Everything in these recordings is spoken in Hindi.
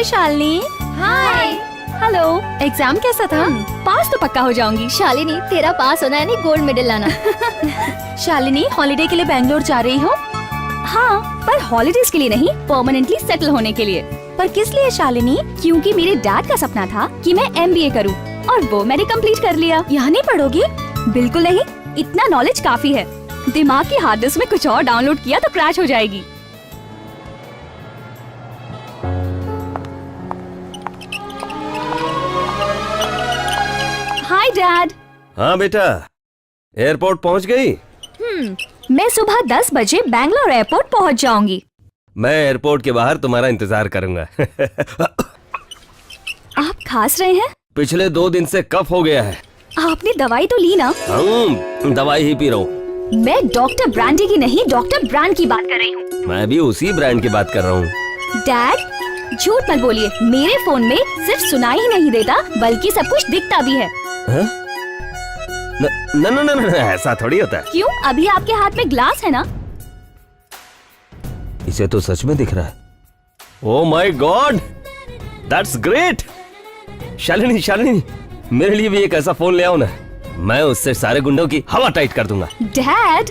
शालिनी। हाय। हेलो। एग्जाम कैसा था? पास तो पक्का हो जाऊंगी। शालिनी, तेरा पास होना है नहीं, गोल्ड मेडल लाना। शालिनी, हॉलिडे के लिए बैंगलोर जा रही हो? हाँ, पर हॉलिडेज के लिए नहीं, परमानेंटली सेटल होने के लिए। पर किस लिए शालिनी? क्योंकि मेरे डैड का सपना था कि मैं MBA करूँ और वो मैंने कंप्लीट कर लिया। यहाँ नहीं पढ़ोगी? बिल्कुल नहीं, इतना नॉलेज काफी है। दिमाग की हार्ड डिस्क में कुछ और डाउनलोड किया तो क्रैश हो जाएगी। Hi dad. हाँ बेटा, एयरपोर्ट पहुंच गई? मैं सुबह 10 बजे बैंगलोर एयरपोर्ट पहुंच जाऊंगी। मैं एयरपोर्ट के बाहर तुम्हारा इंतजार करूंगा। आप खांस रहे हैं? पिछले 2 दिन से कफ हो गया है। आपने दवाई तो ली ना? दवाई ही पी रहा हूँ। मैं डॉक्टर ब्रांडी की नहीं, डॉक्टर ब्रांड की बात कर रही हूँ। मैं भी उसी ब्रांड की बात कर रहा हूँ। डैड, झूठ मत बोलिए। मेरे फोन में सिर्फ सुनाई ही नहीं देता, बल्कि सब कुछ दिखता भी है। न, ऐसा थोड़ी होता है। क्यों? अभी आपके हाथ में ग्लास है ना? इसे तो सच में दिख रहा है। Oh my God, that's great. Shalini Shalini, मेरे लिए भी एक ऐसा फोन ले आओ ना। मैं उससे सारे गुंडों की हवा टाइट कर दूंगा। डैड,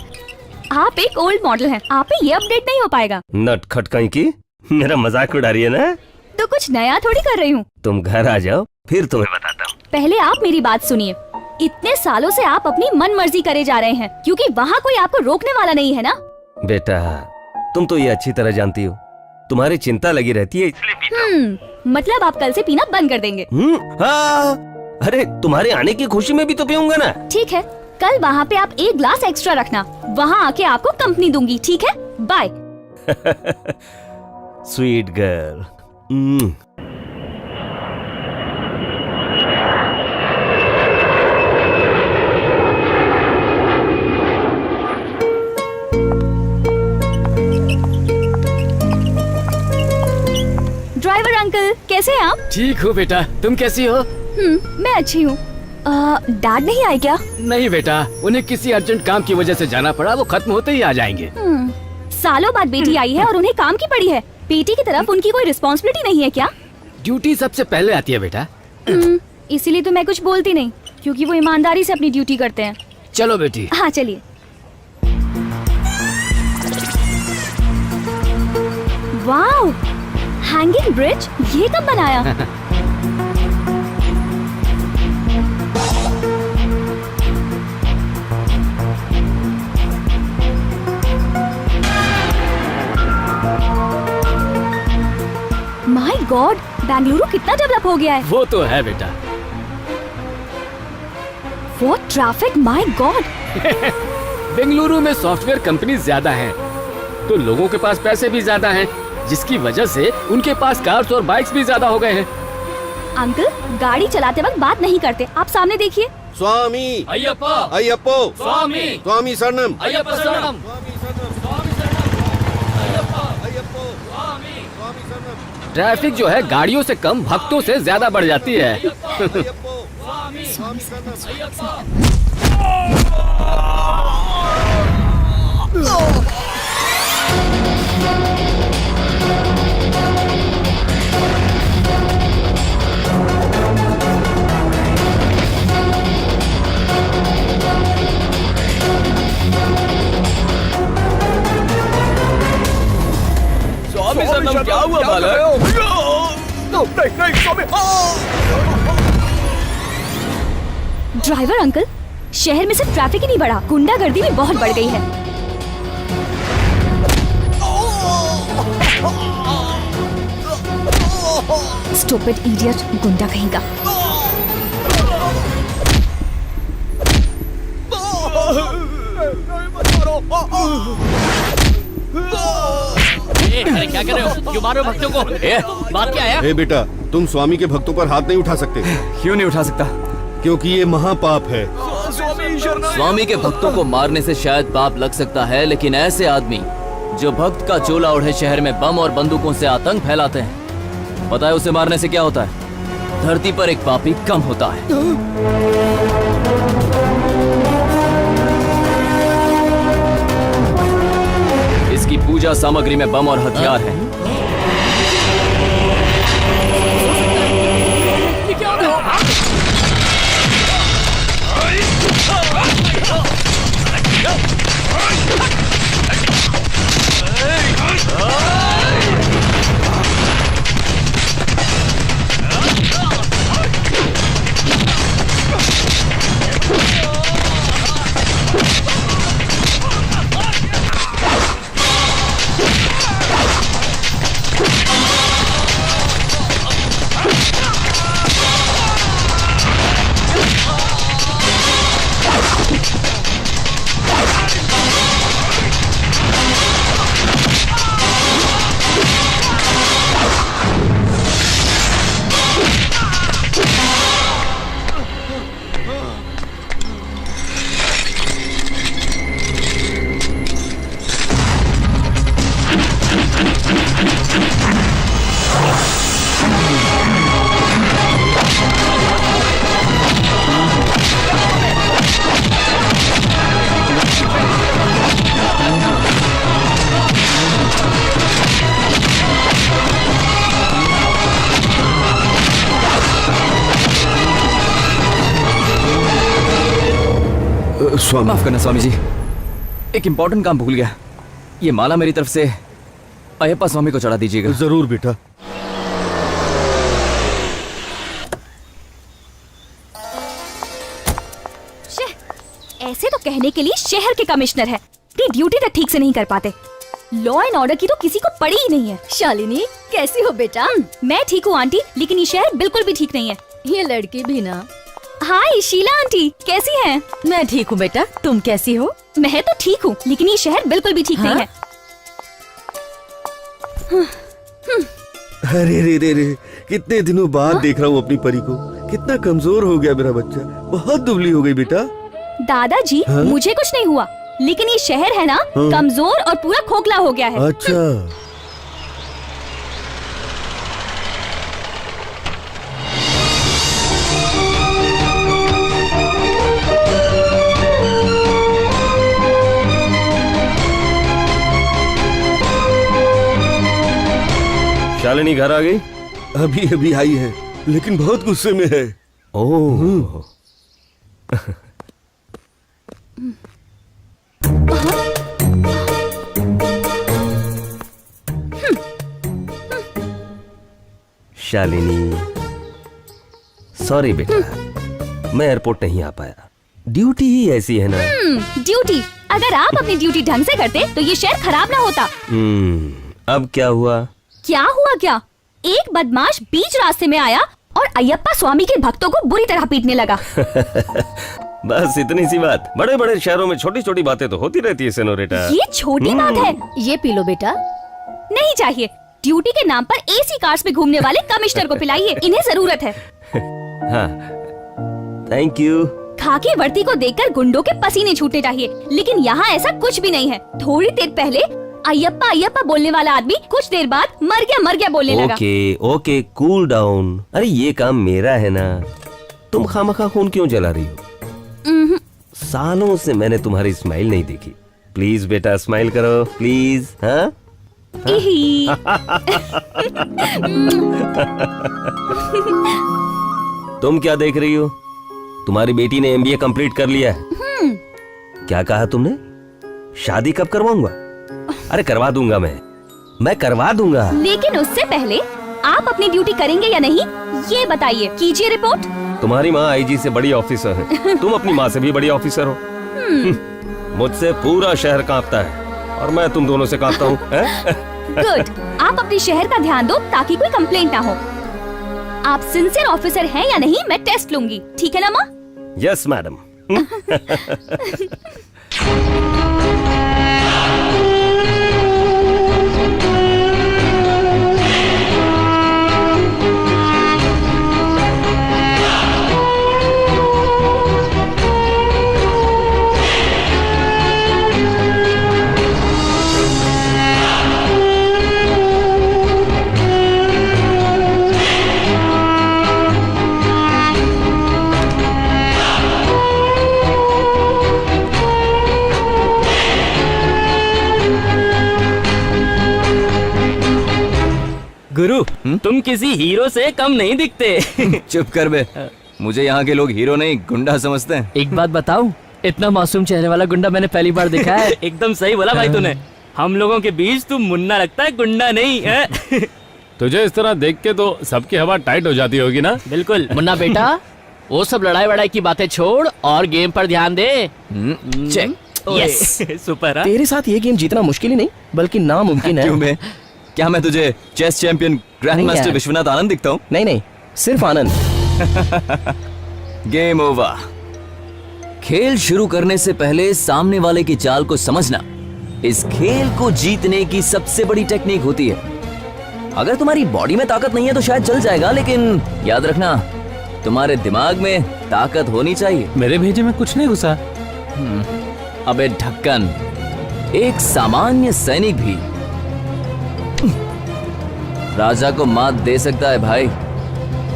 आप एक ओल्ड मॉडल हैं, आप पे ये अपडेट नहीं हो पाएगा। नटखट कहीं की, मेरा मजाक उड़ा रही है ना? तो कुछ नया थोड़ी कर रही हूँ। तुम घर आ जाओ, फिर तुम्हें बताता हूँ। पहले आप मेरी बात सुनिए। इतने सालों से आप अपनी मन मर्जी करे जा रहे हैं, क्योंकि वहाँ कोई आपको रोकने वाला नहीं है ना। बेटा, तुम तो ये अच्छी तरह जानती हो, तुम्हारी चिंता लगी रहती है इसलिए पीता हूँ। मतलब आप कल से पीना बंद कर देंगे? हाँ, अरे तुम्हारे आने की खुशी में भी तो पीऊंगा ना। ठीक है, कल वहाँ पे आप 1 ग्लास एक्स्ट्रा रखना, वहाँ आके आपको कंपनी दूंगी, ठीक है? Bye. Sweet girl. Driver uncle, कैसे हैं आप? ठीक हो बेटा, तुम कैसी हो? मैं अच्छी हूँ। डैड नहीं आए क्या? नहीं बेटा, उन्हें किसी अर्जेंट काम की वजह से जाना पड़ा, वो खत्म होते ही आ जाएंगे। सालों बाद बेटी आई है और उन्हें काम की पड़ी है। बेटी की तरफ उनकी कोई रिस्पॉन्सिबिलिटी नहीं है क्या? ड्यूटी सबसे पहले आती है बेटा। इसीलिए तो मैं कुछ बोलती नहीं, क्योंकि वो ईमानदारी से अपनी ड्यूटी करते हैं। चलो बेटी। हाँ चलिए। वाओ, हैंगिंग ब्रिज, ये कब बनाया? माय गॉड, बेंगलुरु कितना डेवलप हो गया है। वो तो है बेटा। वो ट्रैफिक, माय गॉड। बेंगलुरु में सॉफ्टवेयर कंपनी ज्यादा हैं, तो लोगों के पास पैसे भी ज्यादा हैं, जिसकी वजह से उनके पास कार्स और बाइक्स भी ज्यादा हो गए हैं। अंकल, गाड़ी चलाते वक्त बात नहीं करते, आप सामने देखिए। स्वामी अय्यप्पा, अय्यप्पो, स्वामी स्वामी शरणम, अय्यप्पा शरणम। ट्रैफिक जो है गाड़ियों से कम भक्तों से ज्यादा बढ़ जाती है। स्वामी शरणम, क्या हुआ बालक? ड्राइवर अंकल, शहर में सिर्फ ट्रैफिक ही नहीं बढ़ा, गुंडागर्दी भी बहुत बढ़ गई है। स्टूपिड इडियट, गुंडा कहेगा। अरे क्या कर रहे हो? क्यों मार रहे हो भक्तों को? बात क्या है? बेटा, तुम स्वामी के भक्तों पर हाथ नहीं उठा सकते। क्यों नहीं उठा सकता? क्योंकि ये महापाप है। स्वामी के भक्तों को मारने से शायद पाप लग सकता है, लेकिन ऐसे आदमी जो भक्त का चोला ओढ़े शहर में बम और बंदूकों से आतंक फैलाते हैं, पता है उसे मारने से क्या होता है? धरती पर एक पापी कम होता है। इसकी पूजा सामग्री में बम और हथियार हैं। स्वामी माफ करना स्वामी जी, एक इम्पोर्टेंट काम भूल गया। ये माला मेरी तरफ से अयप्पा स्वामी को चढ़ा दीजिएगा। जरूर बेटा। ऐसे तो कहने के लिए शहर के कमिश्नर है, अपनी ड्यूटी तक ठीक से नहीं कर पाते। लॉ एंड ऑर्डर की तो किसी को पड़ी ही नहीं है। शालिनी कैसी हो बेटा? मैं ठीक हूँ आंटी, लेकिन ये शहर बिल्कुल भी ठीक नहीं है। ये लड़की भी ना। हाय शीला आंटी, कैसी हैं? मैं ठीक हूँ बेटा, तुम कैसी हो? मैं तो ठीक हूँ, लेकिन ये शहर बिल्कुल भी ठीक नहीं है। अरे रे रे रे, कितने दिनों बाद देख रहा हूँ अपनी परी को। कितना कमजोर हो गया मेरा बच्चा, बहुत दुबली हो गई बेटा। दादाजी, मुझे कुछ नहीं हुआ, लेकिन ये शहर है ना, कमजोर और पूरा खोखला हो गया है। अच्छा, शालिनी घर आ गई? अभी अभी आई है, लेकिन बहुत गुस्से में है। ओह, शालिनी सॉरी बेटा, मैं एयरपोर्ट नहीं आ पाया। ड्यूटी ही ऐसी है ना। ड्यूटी, अगर आप अपनी ड्यूटी ढंग से करते तो ये शहर खराब ना होता। अब क्या हुआ? क्या हुआ क्या? एक बदमाश बीच रास्ते में आया और अयप्पा स्वामी के भक्तों को बुरी तरह पीटने लगा। बस इतनी सी बात। बड़े बड़े शहरों में छोटी छोटी बातें तो होती रहती है सेनोरिटा। ये छोटी बात है? ये पी लो बेटा। नहीं चाहिए। ड्यूटी के नाम पर एसी कार्स में घूमने वाले कमिश्नर को पिलाइए, इन्हें जरूरत है। हाँ, थैंक यू। खाकी वर्दी को देखकर गुंडों के पसीने छूटने चाहिए, लेकिन यहाँ ऐसा कुछ भी नहीं है। थोड़ी देर पहले अयप्पा अयप्पा बोलने वाला आदमी कुछ देर बाद मर गया बोलने लगा। Okay okay, cool down. अरे ये काम मेरा है ना, तुम खामखा खून क्यों जला रही हो? सालों से मैंने तुम्हारी स्माइल नहीं देखी। प्लीज बेटा स्माइल करो प्लीज। हाँ इही। तुम क्या देख रही हो? तुम्हारी बेटी ने एमबीए कंप्लीट कर लिया है। क्या कहा तुमने? शादी कब करवाऊंगा? अरे करवा दूंगा, मैं करवा दूंगा। लेकिन उससे पहले आप अपनी ड्यूटी करेंगे या नहीं, ये बताइए। कीजिए रिपोर्ट। तुम्हारी माँ आईजी से बड़ी ऑफिसर है, तुम अपनी माँ से भी बड़ी ऑफिसर हो। मुझसे पूरा शहर कांपता है और मैं तुम दोनों से कांपता हूँ। गुड, आप अपने शहर का ध्यान दो ताकि कोई कंप्लेंट ना हो। आप सिंसियर ऑफिसर हैं या नहीं, मैं टेस्ट लूंगी, ठीक है ना माँ? Yes madam. गुरु, तुम किसी हीरो से कम नहीं दिखते। चुप कर बे, मुझे यहाँ के लोग हीरो नहीं गुंडा समझते हैं। एक बात बताऊं, इतना मासूम चेहरे वाला गुंडा मैंने पहली बार देखा है। एकदम सही बोला भाई तूने। हम लोगों के बीच तू मुन्ना लगता है, गुंडा नहीं है। तुझे इस तरह देख के तो सबकी हवा टाइट हो जाती होगी ना? बिल्कुल। मुन्ना बेटा, वो सब लड़ाई वड़ाई की बातें छोड़ और गेम पर ध्यान दे। चेक। Yes, super. तेरे साथ ये गेम जीतना मुश्किल ही नहीं बल्कि नामुमकिन है। क्यों बे? क्या मैं तुझे चेस चैंपियन ग्रैंड नहीं मास्टर यार। विश्वनाथ आनंद दिखता हूँ? नहीं नहीं, सिर्फ आनंद। Game over. खेल शुरू करने से पहले सामने वाले की चाल को समझना इस खेल को जीतने की सबसे बड़ी टेक्निक होती है। अगर तुम्हारी बॉडी में ताकत नहीं है तो शायद चल जाएगा, लेकिन याद रखना तुम्हारे दिमाग में ताकत होनी चाहिए। मेरे भेजे में कुछ नहीं घुसा। अबे ढक्कन, एक सामान्य सैनिक भी राजा को मात दे सकता है भाई,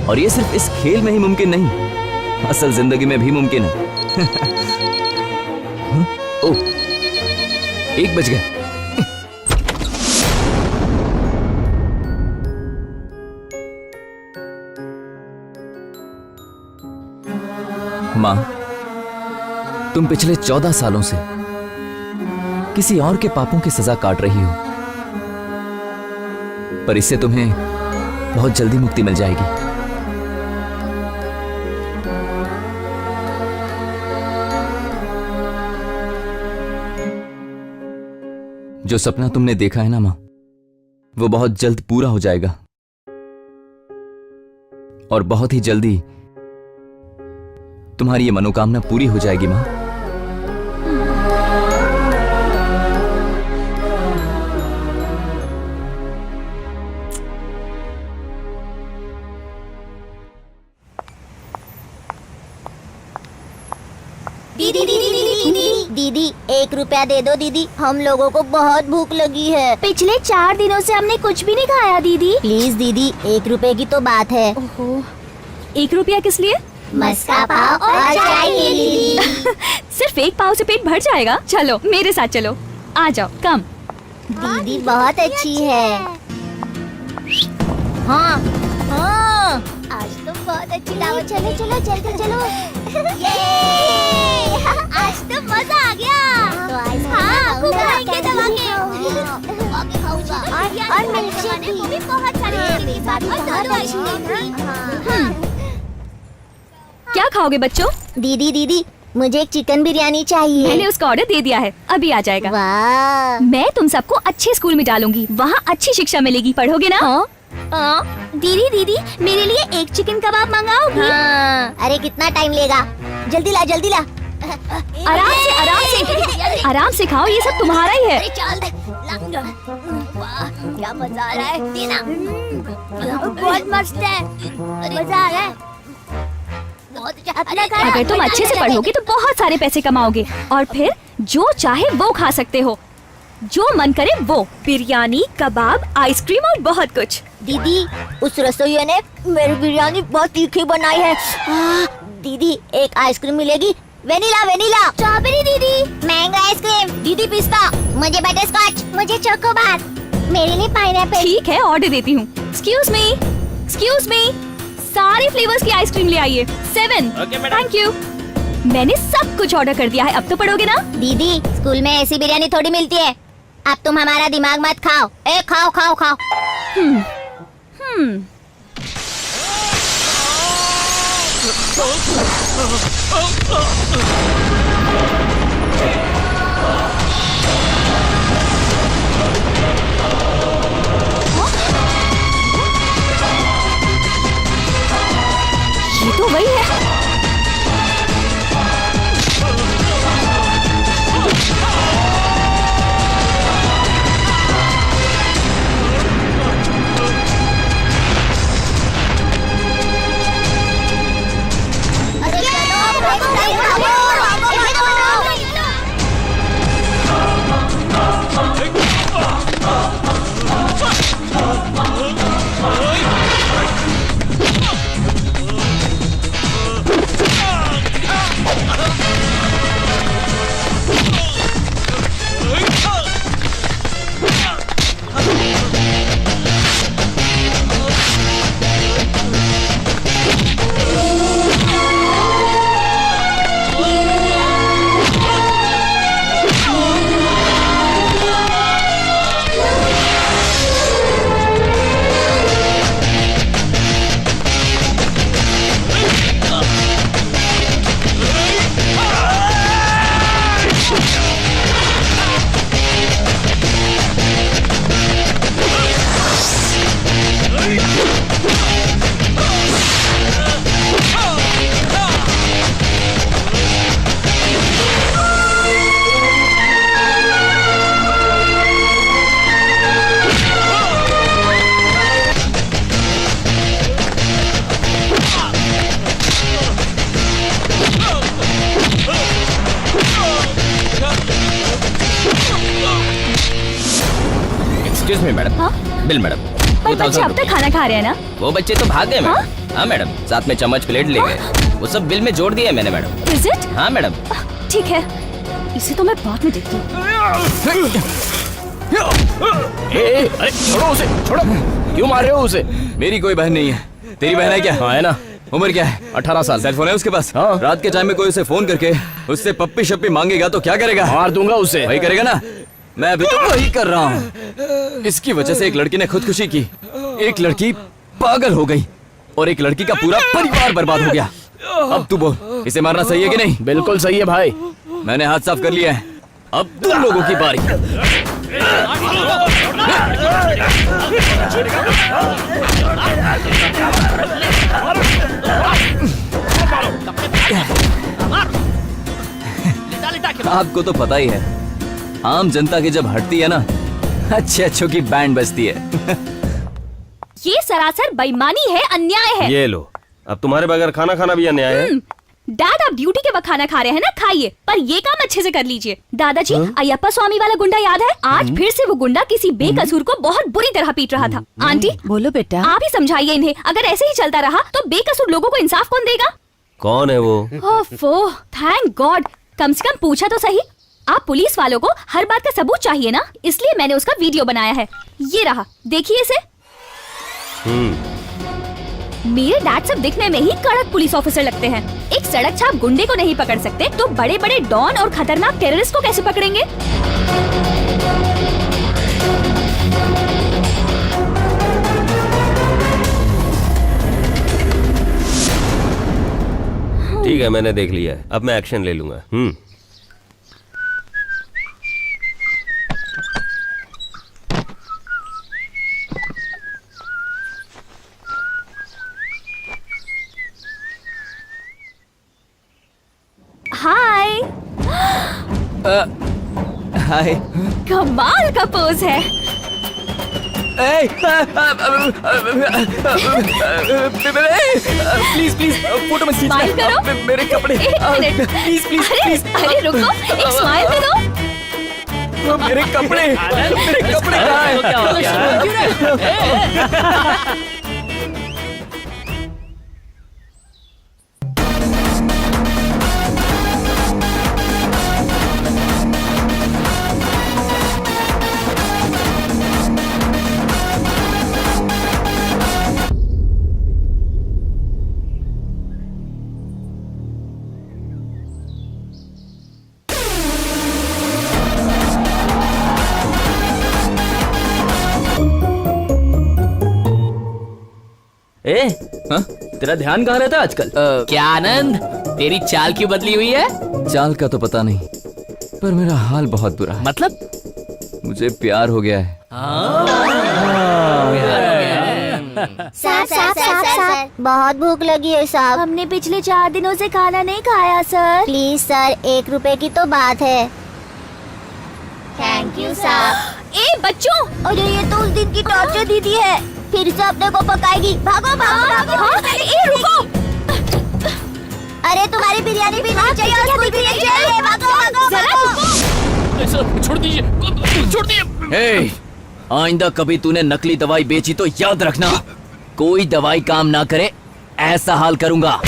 और ये सिर्फ इस खेल में ही मुमकिन नहीं, असल जिंदगी में भी मुमकिन है। ओह, 1 बज गया। माँ, तुम पिछले 14 सालों से किसी और के पापों की सजा काट रही हो, पर इससे तुम्हें बहुत जल्दी मुक्ति मिल जाएगी। जो सपना तुमने देखा है ना मां, वो बहुत जल्द पूरा हो जाएगा और बहुत ही जल्दी तुम्हारी ये मनोकामना पूरी हो जाएगी मां। दीदी 1 रुपया दे दो दीदी, हम लोगों को बहुत भूख लगी है। पिछले 4 दिनों से हमने कुछ भी नहीं खाया दीदी। प्लीज दीदी, 1 रुपए की तो बात है। ओहो, 1 रुपया किस लिए? मस्का पाव और चाय के लिए। सिर्फ 1 पाव से पेट भर जाएगा? चलो मेरे साथ चलो, आ जाओ, कम। दीदी बहुत अच्छी है। हाँ हाँ, आज तो बहुत अच्छी दावत। चलो चलो जल्दी चलो। ये आज तो मजा आ गया। तो हाँ, खूब खाएंगे दबा के। और मिल्कशेक भी। वो भी बहुत सारे और दोनों आइसक्रीम। क्या खाओगे बच्चों? दीदी मुझे एक चिकन बिरयानी चाहिए। मैंने उसका ऑर्डर दे दिया है, अभी आ जाएगा। वाह, मैं तुम सबको अच्छे स्कूल में डालूंगी, वहाँ अच्छी शिक्षा मिलेगी, पढ़ोगे ना? दीदी मेरे लिए एक चिकन कबाब मंगाओगी? हाँ। अरे कितना टाइम लेगा, जल्दी ला जल्दी ला। आराम से खाओ, ये सब तुम्हारा ही है। अरे चल दे, ला। वाह, क्या मजा आ रहा है, देना। बहुत मस्त है, मजा आ रहा है। अगर तुम अच्छे से पढ़ोगे तो बहुत सारे पैसे कमाओगे और फिर जो चाहे वो खा सकते हो, जो मन करे वो, बिरयानी, कबाब, आइसक्रीम और बहुत कुछ। दीदी उस रसोइया ने मेरी बिरयानी बहुत तीखी बनाई है। दीदी एक आइसक्रीम मिलेगी? वेनिला। स्ट्रॉबेरी दीदी। Mango ice cream. दीदी पिस्ता। मुझे बटर स्कॉच। मुझे चोकोबार। मेरे लिए पाइनएप्पल। ठीक है, ऑर्डर देती हूँ। एक्सक्यूज मी, सारे फ्लेवर्स की आइसक्रीम ले आइए। 7। Thank you. मैंने सब कुछ ऑर्डर कर दिया है, अब तो पढ़ोगे ना? दीदी स्कूल में ऐसी बिरयानी थोड़ी मिलती है, अब तुम हमारा दिमाग मत खाओ। खाओ। ये तो वही है। Excuse me madam. Bill madam. पर बच्चे अब तक खाना खा रहे हैं ना? वो बच्चे तो भाग गए मैडम। हाँ मैडम, साथ में चम्मच प्लेट ले गए, वो सब बिल में जोड़ दिया मैंने मैडम। Is it? हाँ मैडम। ठीक है, इसे तो मैं बाद में देखती हूँ। अरे छोड़ो उसे, छोड़ो। क्यों मार रहे हो उसे? मेरी कोई बहन नहीं है, तेरी बहन है क्या? हाँ है ना। उम्र क्या है? 18 साल। सेल फोन है उसके पास? हाँ। रात के टाइम में कोई उसे फोन करके उससे पप्पी शप्पी मांगेगा तो क्या करेगा? मार दूंगा उसे। वही करेगा ना? मैं अभी तो वही कर रहा हूँ। इसकी वजह से एक लड़की ने खुदकुशी की, एक लड़की पागल हो गई और एक लड़की का पूरा परिवार बर्बाद हो गया। अब तू बोल, इसे मारना सही है कि नहीं? बिल्कुल सही है भाई। मैंने हाथ साफ कर लिया है, अब तुम लोगों की बारी। आपको तो पता ही है, आम जनता की जब हटती है ना, अच्छे अच्छों की बैंड बजती है। ये सरासर बेईमानी है, अन्याय है। ये लो, अब तुम्हारे बगैर खाना खाना भी अन्याय है। डैड, आप ड्यूटी के वक्त खाना खा रहे हैं ना, खाइए, पर ये काम अच्छे से कर लीजिए। दादाजी, अयप्पा स्वामी वाला गुंडा याद है? आज फिर से वो गुंडा किसी बेकसूर को बहुत बुरी तरह पीट रहा था। आंटी, बोलो बेटा। आप ही समझाइए इन्हें, अगर ऐसे ही चलता रहा तो बेकसूर लोगों को इंसाफ कौन देगा? कौन है वो? ओफो, थैंक गॉड, कम से कम पूछा तो सही। आप पुलिस वालों को हर बात का सबूत चाहिए ना, इसलिए मैंने उसका वीडियो बनाया है। ये रहा, देखिए इसे। मेरे डैड सब दिखने में ही कड़क पुलिस ऑफिसर लगते हैं। एक सड़क छाप गुंडे को नहीं पकड़ सकते तो बड़े बड़े डॉन और खतरनाक टेररिस्ट को कैसे पकड़ेंगे? ठीक है, मैंने देख लिया है, अब मैं एक्शन ले लूंगा। हाय, हाय। कमाल का पोज है। प्लीज प्लीज फोटो में स्माइल करो। मेरे कपड़े। एक मिनट। प्लीज प्लीज अरे प्लीज। अरे रुको, एक स्माइल दे दो। मेरे कपड़े, मेरे कपड़े कहाँ हैं? क्या हो गया? ए, हाँ? तेरा ध्यान कहाँ रहता है आजकल? क्या आनंद, तेरी चाल क्यों बदली हुई है? चाल का तो पता नहीं, पर मेरा हाल बहुत बुरा है। मतलब? मुझे प्यार हो गया है। सर, बहुत भूख लगी है साहब। हमने पिछले 4 दिनों से खाना नहीं खाया सर। प्लीज सर, 1 रुपए की तो बात है। थैंक यू साहब। ए बच्चों, अरे ये तो उस दिन की टॉर्चर दीदी है, फिर से अपने को पकाएगी। भागो भागो भागो। हाँ, ए रुको। अरे तुम्हारी बिरयानी भी नहीं चाहिए, स्कूल भी नहीं चाहिए। भागो भागो भागो। सर, छोड़ दीजिए, छोड़ दीजिए। हे, आइंदा कभी तूने नकली दवाई बेची तो याद रखना, कोई दवाई काम ना करे ऐसा हाल करूंगा।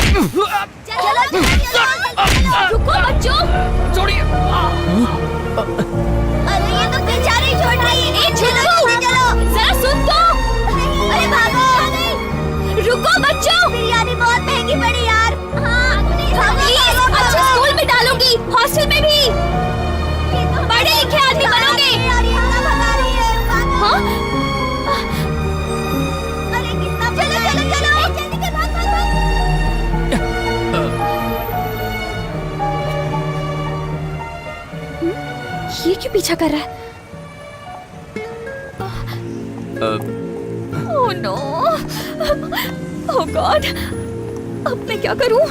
रुको बच्चों। छोड़िए। अरे ये तो बेचारी छोड़ रही है। चलो जरा सुन तो। अरे भागो। रुको बच्चों। बिरयानी बहुत महंगी पड़ी यार। हाँ, प्लीज, अच्छा स्कूल में डालूंगी, हॉस्टल में भी। पढ़े लिखे आदमी बनोगे। हाँ? अरे कितना चलो चलो चलो जल्दी कर, भाग भाग भाग। ये क्यों पीछा कर रहा है? ओह नो, ओह गॉड, अब मैं क्या करूं?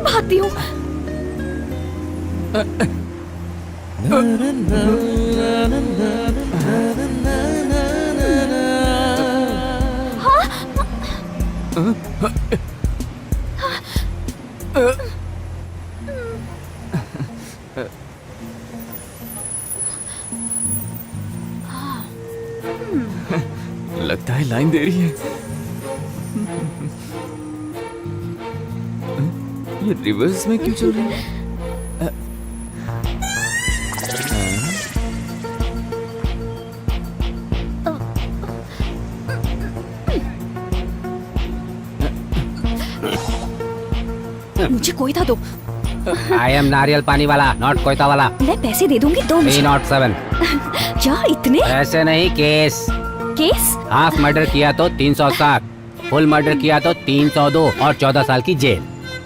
भागती हूँ। लगता है लाइन दे रही है। ये रिवर्स में क्यों चल रही है? मुझे कोयता दो। आई एम नारियल पानी वाला, नॉट कोयता वाला। मैं पैसे दे दूंगी, दो मुझे। 307। क्या इतने? ऐसे नहीं, केस। केस? हाफ मर्डर किया तो 307, फुल मर्डर किया तो 302 और 14 साल की जेल।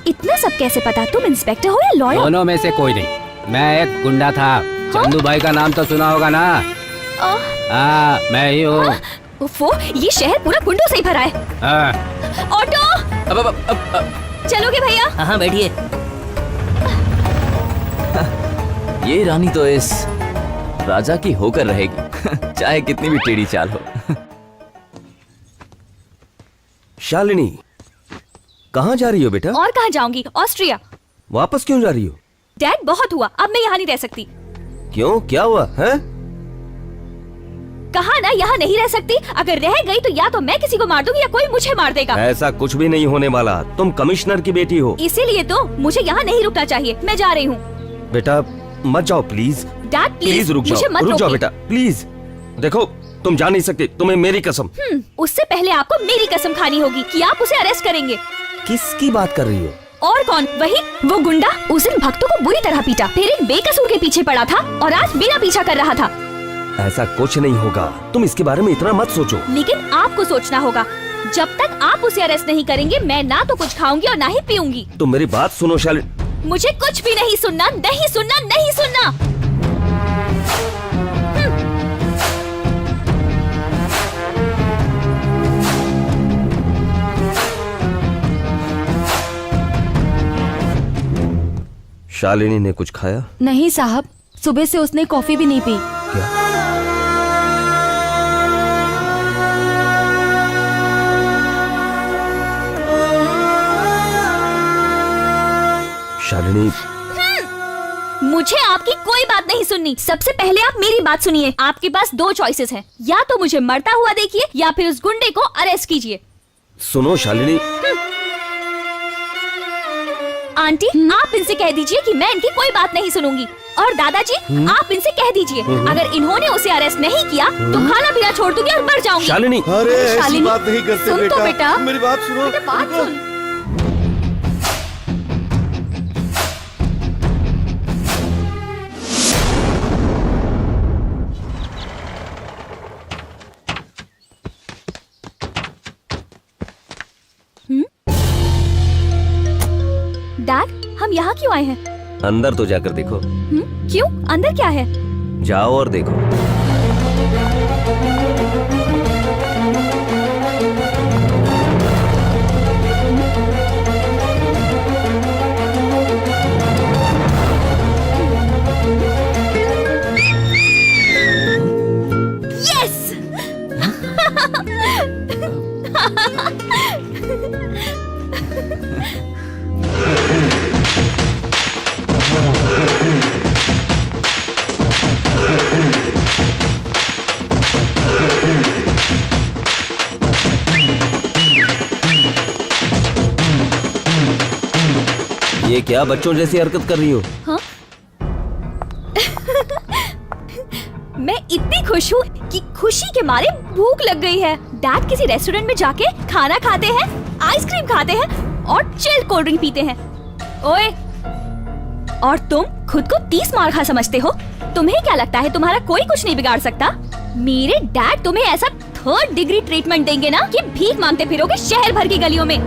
इतना सब कैसे पता? तुम इंस्पेक्टर हो या लॉयर? दोनों में से कोई नहीं। मैं एक गुंडा था। चंदू भाई का नाम तो सुना होगा ना? हाँ, मैं ही हूँ। उफ़ो, ये शहर पूरा गुंडों से ही भरा है। ऑटो, चलोगे भैया? हाँ बैठिए। ये रानी तो इस राजा की होकर रहेगी, चाहे कितनी भी टेढ़ी चाल हो। शालिनी, कहाँ जा रही हो बेटा? और कहाँ जाऊंगी? ऑस्ट्रिया। वापस क्यों जा रही हो? डैड, बहुत हुआ, अब मैं यहाँ नहीं रह सकती। क्यों, क्या हुआ है? कहा ना यहाँ नहीं रह सकती। अगर रह गई तो या तो मैं किसी को मार दूंगी या कोई मुझे मार देगा। ऐसा कुछ भी नहीं होने वाला, तुम कमिश्नर की बेटी हो। इसीलिए तो मुझे यहाँ नहीं रुकना चाहिए। मैं जा रही हूँ। बेटा मत जाओ प्लीज। डैड प्लीज रुक मुझे जाओ, मत रुक जाओ रोकिए। बेटा प्लीज। देखो तुम जा नहीं सकते, तुम्हें मेरी कसम। उससे पहले आपको मेरी कसम खानी होगी कि आप उसे अरेस्ट करेंगे। किसकी बात कर रही हो? और कौन? वही वो गुंडा। उस दिन भक्तों को बुरी तरह पीटा, फिर एक बेकसूर के पीछे पड़ा था और आज बिना पीछा कर रहा था। ऐसा कुछ नहीं होगा, तुम इसके बारे में इतना मत सोचो। लेकिन आपको सोचना होगा। जब तक आप उसे अरेस्ट नहीं करेंगे, मैं ना तो कुछ खाऊंगी और ना ही पीऊंगी। तुम मेरी बात सुनो शालिनी। मुझे कुछ भी नहीं सुनना, नहीं सुनना, नहीं सुनना। शालिनी ने कुछ खाया? नहीं साहब, सुबह से उसने कॉफी भी नहीं पी। क्या? शालिनी, मुझे आपकी कोई बात नहीं सुननी। सबसे पहले आप मेरी बात सुनिए। आपके पास दो चॉइसेस हैं, या तो मुझे मरता हुआ देखिए या फिर उस गुंडे को अरेस्ट कीजिए। सुनो शालिनी। आंटी, आप इनसे कह दीजिए कि मैं इनकी कोई बात नहीं सुनूंगी। और दादाजी, आप इनसे कह दीजिए अगर इन्होंने उसे अरेस्ट नहीं किया तो खाना पीना छोड़ दूंगी और मर जाऊंगी। शालिनी, अरे ऐसी शालिनी, बात नहीं करते सुन तो बेटा। मेरी बात सुनो। बेटा, बात सुन। डैड, हम यहाँ क्यों आए हैं? अंदर तो जाकर देखो। क्यों? अंदर क्या है? जाओ और देखो। यस! ये क्या बच्चों जैसी हरकत कर रही हो? हाँ? मैं इतनी खुश हूँ कि खुशी के मारे भूख लग गई है। डैड किसी रेस्टोरेंट में जाके खाना खाते हैं, आइसक्रीम खाते हैं और चिल्ड कोल्ड ड्रिंक पीते हैं। ओए, और तुम खुद को 30 मार खा समझते हो? तुम्हें क्या लगता है तुम्हारा कोई कुछ नहीं बिगाड़ सकता? मेरे डैड तुम्हें ऐसा 3rd डिग्री ट्रीटमेंट देंगे ना कि भीख मांगते फिरोगे शहर भर की गलियों में।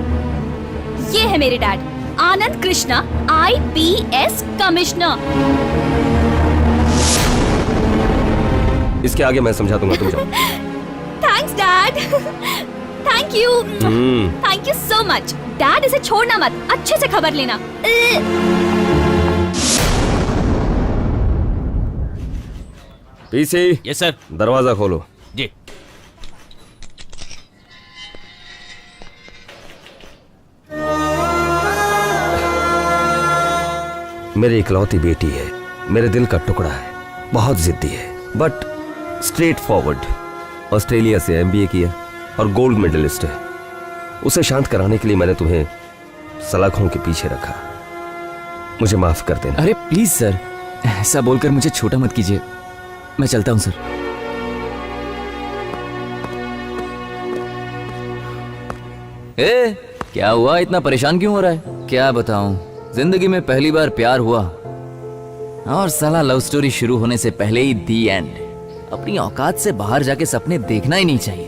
ये है मेरे डैड, आनंद कृष्णा, IPS कमिश्नर। इसके आगे मैं समझा दूंगा, तुम जाओ। Thanks dad. Thank you. Thank you so much. Dad, इसे छोड़ना मत, अच्छे से खबर लेना। पीसी। Yes sir. दरवाजा खोलो। जी। मेरी इकलौती बेटी है, मेरे दिल का टुकड़ा है, बहुत जिद्दी है बट स्ट्रेट फॉरवर्ड। ऑस्ट्रेलिया से MBA किया और गोल्ड मेडलिस्ट है। उसे शांत कराने के लिए मैंने तुम्हें सलाखों के पीछे रखा। मुझे माफ कर देना। अरे प्लीज सर, ऐसा बोलकर मुझे छोटा मत कीजिए। मैं चलता हूँ सर। ए, क्या हुआ, इतना परेशान क्यों हो रहा है? क्या बताऊं, जिंदगी में पहली बार प्यार हुआ और साला लव स्टोरी शुरू होने से पहले ही दी एंड। अपनी औकात से बाहर जाके सपने देखना ही नहीं चाहिए,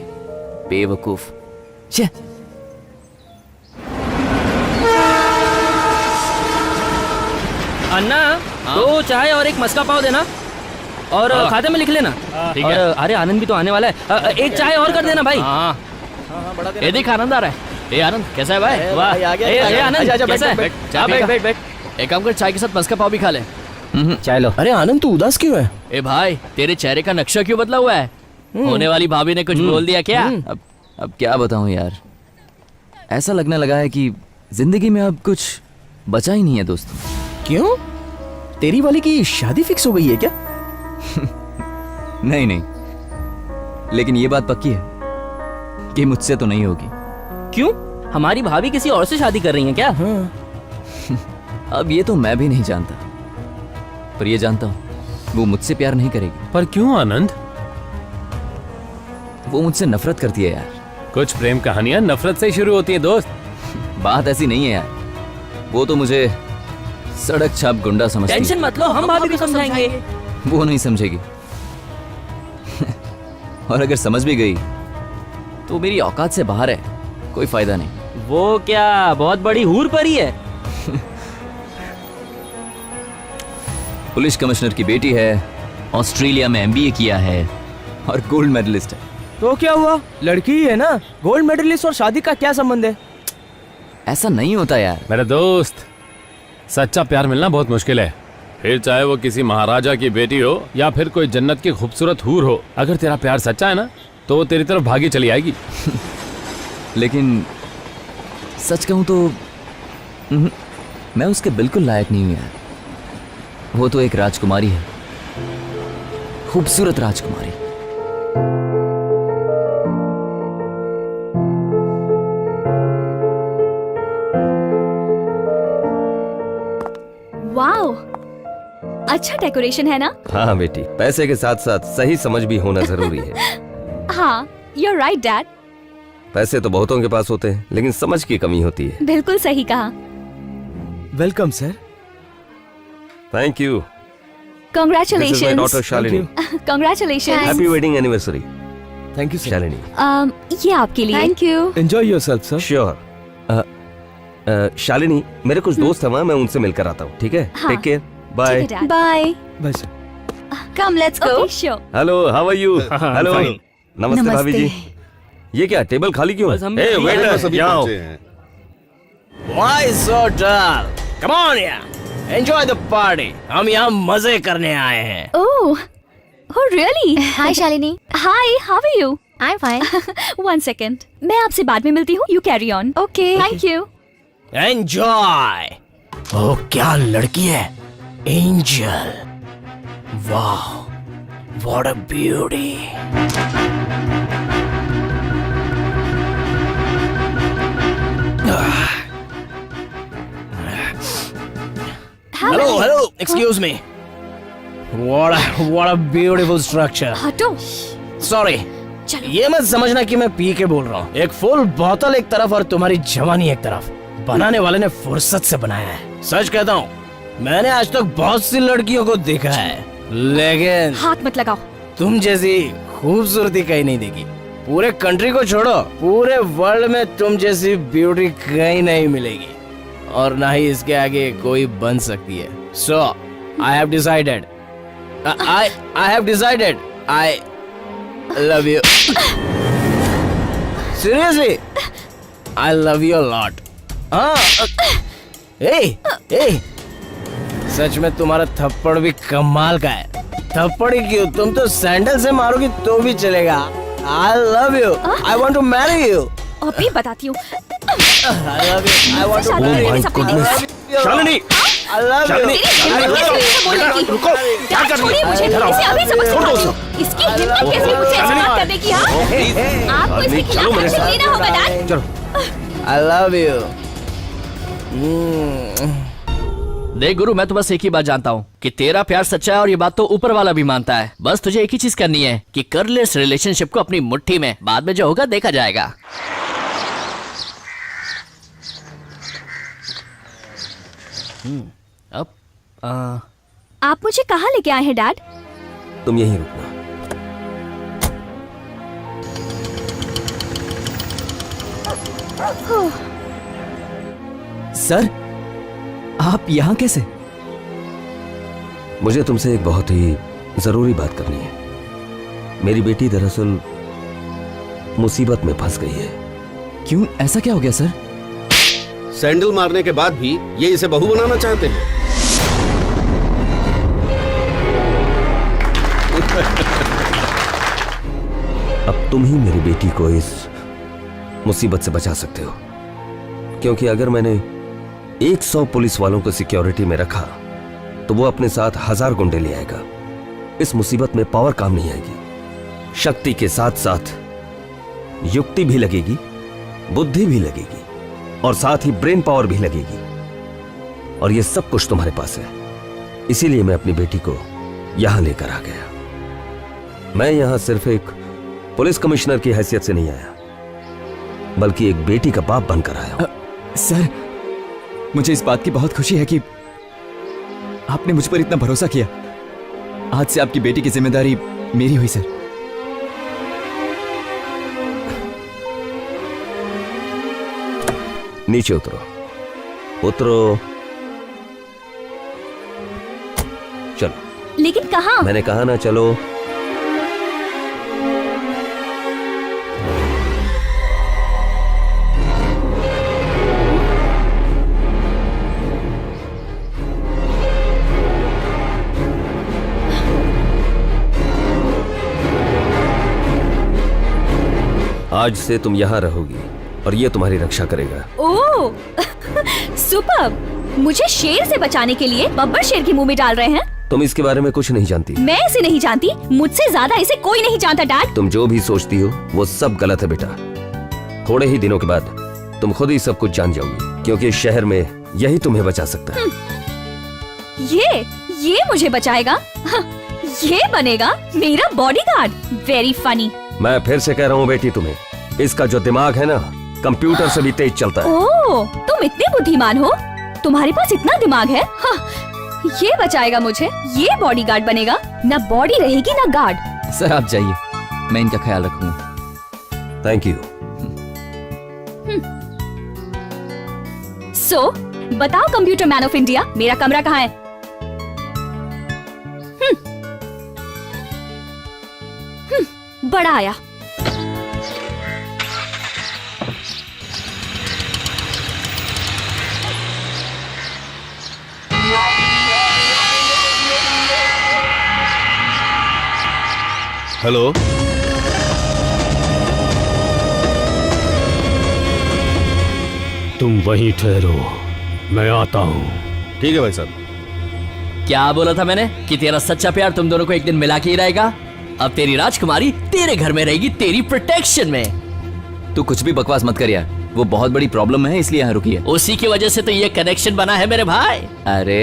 बेवकूफ। छे। अन्ना, 2 चाय और 1 मस्का पाव देना और खाते में लिख लेना। ठीक और है। अरे आनंद भी तो आने वाला है, 1 चाय और कर देना भाई। ये देख आनंद आ रहा है। ए आनंद कैसा है भाई? वाह। ए आनंद कैसा है? बैठ। एक काम कर, चाय के साथ मस्का पाव भी खा ले। चाय लो। अरे आनंद तू उदास क्यों है? ए भाई, तेरे चेहरे का नक्शा क्यों बदला हुआ है? होने वाली भाभी ने कुछ बोल दिया क्या? अब क्या बताऊं यार, ऐसा लगने लगा है कि जिंदगी में अब कुछ बचा ही नहीं है दोस्तों। क्यों? तेरी वाली की शादी फिक्स हो गई है क्या? नहीं, लेकिन ये बात पक्की है कि मुझसे तो नहीं होगी। क्यों? हमारी भाभी किसी और से शादी कर रही है क्या? अब ये तो मैं भी नहीं जानता, पर ये जानता हूं वो मुझसे प्यार नहीं करेगी। पर क्यों आनंद? वो मुझसे नफरत करती है यार। कुछ प्रेम कहानियां नफरत से ही शुरू होती है दोस्त। बात ऐसी नहीं है यार, वो तो मुझे सड़क छाप गुंडा समझती है। टेंशन मत लो, हम भाभी को समझाएंगे। वो नहीं समझेगी और अगर समझ भी गई तो मेरी औकात से बाहर है, कोई फायदा नहीं। वो क्या बहुत बड़ी हूर परी है? पुलिस कमिश्नर की बेटी है, ऑस्ट्रेलिया में एमबीए किया है और गोल्ड मेडलिस्ट है। तो क्या हुआ? लड़की ही है ना, गोल्ड मेडलिस्ट और शादी का क्या संबंध है? ऐसा नहीं होता यार। मेरे दोस्त, सच्चा प्यार मिलना बहुत मुश्किल है, फिर चाहे वो किसी महाराजा की बेटी हो या फिर कोई जन्नत की खूबसूरत हूर हो। अगर तेरा प्यार सच्चा है ना तो वो तेरी तरफ भागी चली आएगी। लेकिन सच कहूं तो मैं उसके बिल्कुल लायक नहीं हूं यार। वो तो एक राजकुमारी है, खूबसूरत राजकुमारी। वाओ, अच्छा डेकोरेशन है ना? हाँ बेटी, पैसे के साथ साथ सही समझ भी होना जरूरी है। हाँ, you're right, Dad. पैसे तो बहुतों के पास होते हैं, लेकिन समझ की कमी होती है। बिल्कुल सही कहा। Welcome sir. Thank you. This is my Congratulations. daughter Shalini. Congratulations. Happy wedding anniversary, thank you sir. Shalini. ये आपके लिए। Thank you. Enjoy yourself sir. Sure. Shalini, मेरे कुछ दोस्त हैं वहाँ, मैं उनसे मिलकर आता हूँ, ठीक है? हाँ। Take care, bye. Bye. Bye sir. Come, let's go. Okay, sure. Hello, how are you? Hello, fine. नमस्ते भाभी जी। ये क्या टेबल खाली क्यों बस हम है? भी- वेटर, यहाँ आओ। Why so dull? Come on यार, enjoy the party. हम यहाँ मजे करने आए हैं। Oh, really? Hi, Shalini. Hi, how are you? I'm fine. One second. मैं आपसे बाद में मिलती हूँ. You carry on. Okay. Thank you. Enjoy. ओह क्या लड़की है, एंजल। वाह, what a beauty. Hello, excuse me. What a beautiful structure. हटो. Sorry. चलो. ये मत समझना कि मैं पी के बोल रहा हूँ। एक फुल बोतल एक तरफ और तुम्हारी जवानी एक तरफ। बनाने वाले ने फुर्सत से बनाया है। सच कहता हूँ, मैंने आज तक बहुत सी लड़कियों को देखा है, लेकिन हाथ मत लगाओ. तुम जैसी खूबसूरती कहीं नहीं देखी। पूरे कंट्री को छोड़ो, पूरे वर्ल्ड में तुम जैसी ब्यूटी कहीं नहीं मिलेगी और ना ही इसके आगे कोई बन सकती है। So I have decided, I have decided I love you. Seriously, I love you a lot. Hey, सच में तुम्हारा थप्पड़ भी कमाल का है। थप्पड़ ही क्यों, तुम तो सैंडल से मारोगी तो भी चलेगा। I love you. I want to marry you. अभी बताती हूँ. I love you. I want to marry you. Oh my goodness. Shalini, I love you. रुको, क्या कर रही मुझे इसे अभी सबक सिखाती हूँ. इसकी हिम्मत कैसे मुझे ऐसे बात करने की? हाँ, आपको इसके खिलाफ एक्शन लेना होगा डैड. चलो. I love you. देख गुरु, मैं तो बस एक ही बात जानता हूँ कि तेरा प्यार सच्चा है और ये बात तो ऊपर वाला भी मानता है। बस तुझे एक ही चीज करनी है कि कर ले इस रिलेशनशिप को अपनी मुट्ठी में, बाद में जो होगा देखा जाएगा। अब आप मुझे कहाँ लेके आए हैं डैड? तुम यहीं रुकना। सर, आप यहाँ कैसे? मुझे तुमसे एक बहुत ही जरूरी बात करनी है। मेरी बेटी दरअसल मुसीबत में फंस गई है। क्यों, ऐसा क्या हो गया सर? सैंडल मारने के बाद भी ये इसे बहू बनाना चाहते हैं। अब तुम ही मेरी बेटी को इस मुसीबत से बचा सकते हो, क्योंकि अगर मैंने 100 पुलिस वालों को सिक्योरिटी में रखा तो वो अपने साथ 1000 गुंडे ले आएगा। इस मुसीबत में पावर काम नहीं आएगी, शक्ति के साथ साथ युक्ति भी लगेगी, बुद्धि भी लगेगी और साथ ही ब्रेन पावर भी लगेगी। और ये सब कुछ तुम्हारे पास है, इसीलिए मैं अपनी बेटी को यहां लेकर आ गया। मैं यहां सिर्फ एक पुलिस कमिश्नर की हैसियत से नहीं आया, बल्कि एक बेटी का बाप बनकर आया हूं। सर, मुझे इस बात की बहुत खुशी है कि आपने मुझ पर इतना भरोसा किया। आज से आपकी बेटी की जिम्मेदारी मेरी हुई सर। नीचे उतरो, उतरो। चलो। लेकिन कहाँ? मैंने कहा ना चलो। आज से तुम यहां रहोगी और ये तुम्हारी रक्षा करेगा। ओह सुपर्ब! मुझे शेर से बचाने के लिए बब्बर शेर के मुंह में डाल रहे हैं। तुम इसके बारे में कुछ नहीं जानती। मैं इसे नहीं जानती, मुझसे ज्यादा इसे कोई नहीं जानता डैड। तुम जो भी सोचती हो वो सब गलत है बेटा। थोड़े ही दिनों के बाद तुम खुद ही सब कुछ जान जाओगी, क्योंकि इस शहर में यही तुम्हें बचा सकता है। ये मुझे बचाएगा? ये बनेगा मेरा बॉडीगार्ड। Very funny. मैं फिर से कह रहा हूँ बेटी, तुम्हें इसका जो दिमाग है ना, कंप्यूटर से भी तेज चलता है। ओह, तुम इतने बुद्धिमान हो, तुम्हारे पास इतना दिमाग है। हाँ, ये बचाएगा मुझे, ये बॉडीगार्ड बनेगा। ना बॉडी रहेगी ना गार्ड। सर आप जाइए, मैं इनका ख्याल रखूंगा। Thank you. सो बताओ कंप्यूटर मैन ऑफ इंडिया, मेरा कमरा कहाँ है? बड़ा आया। हेलो, तुम वहीं ठहरो, मैं आता हूँ। ठीक है भाई साहब। क्या बोला था मैंने कि तेरा सच्चा प्यार तुम दोनों को एक दिन मिला के ही रहेगा। अब तेरी राजकुमारी तेरे घर में रहेगी, तेरी प्रोटेक्शन में। तू कुछ भी बकवास मत कर यार, वो बहुत बड़ी प्रॉब्लम है, इसलिए यहाँ रुकी है। उसी की वजह से तो ये कनेक्शन बना है मेरे भाई। अरे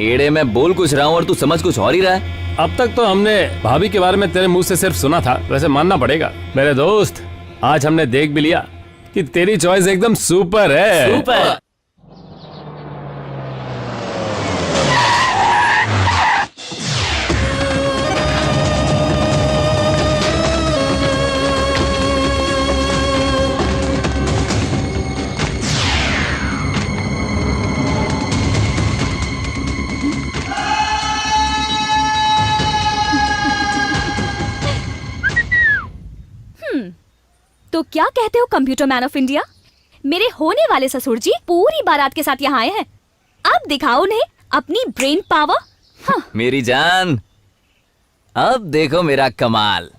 एड़े, मैं बोल कुछ रहा हूँ और तू समझ कुछ और ही रहा है। अब तक तो हमने भाभी के बारे में तेरे मुंह से सिर्फ सुना था, वैसे मानना पड़ेगा मेरे दोस्त, आज हमने देख भी लिया कि तेरी चॉइस एकदम सुपर है। सुपर। तो क्या कहते हो कंप्यूटर मैन ऑफ इंडिया? मेरे होने वाले ससुर जी पूरी बारात के साथ यहाँ आए हैं। अब दिखाओ उन्हें अपनी ब्रेन पावर। हाँ। मेरी जान, अब देखो मेरा कमाल।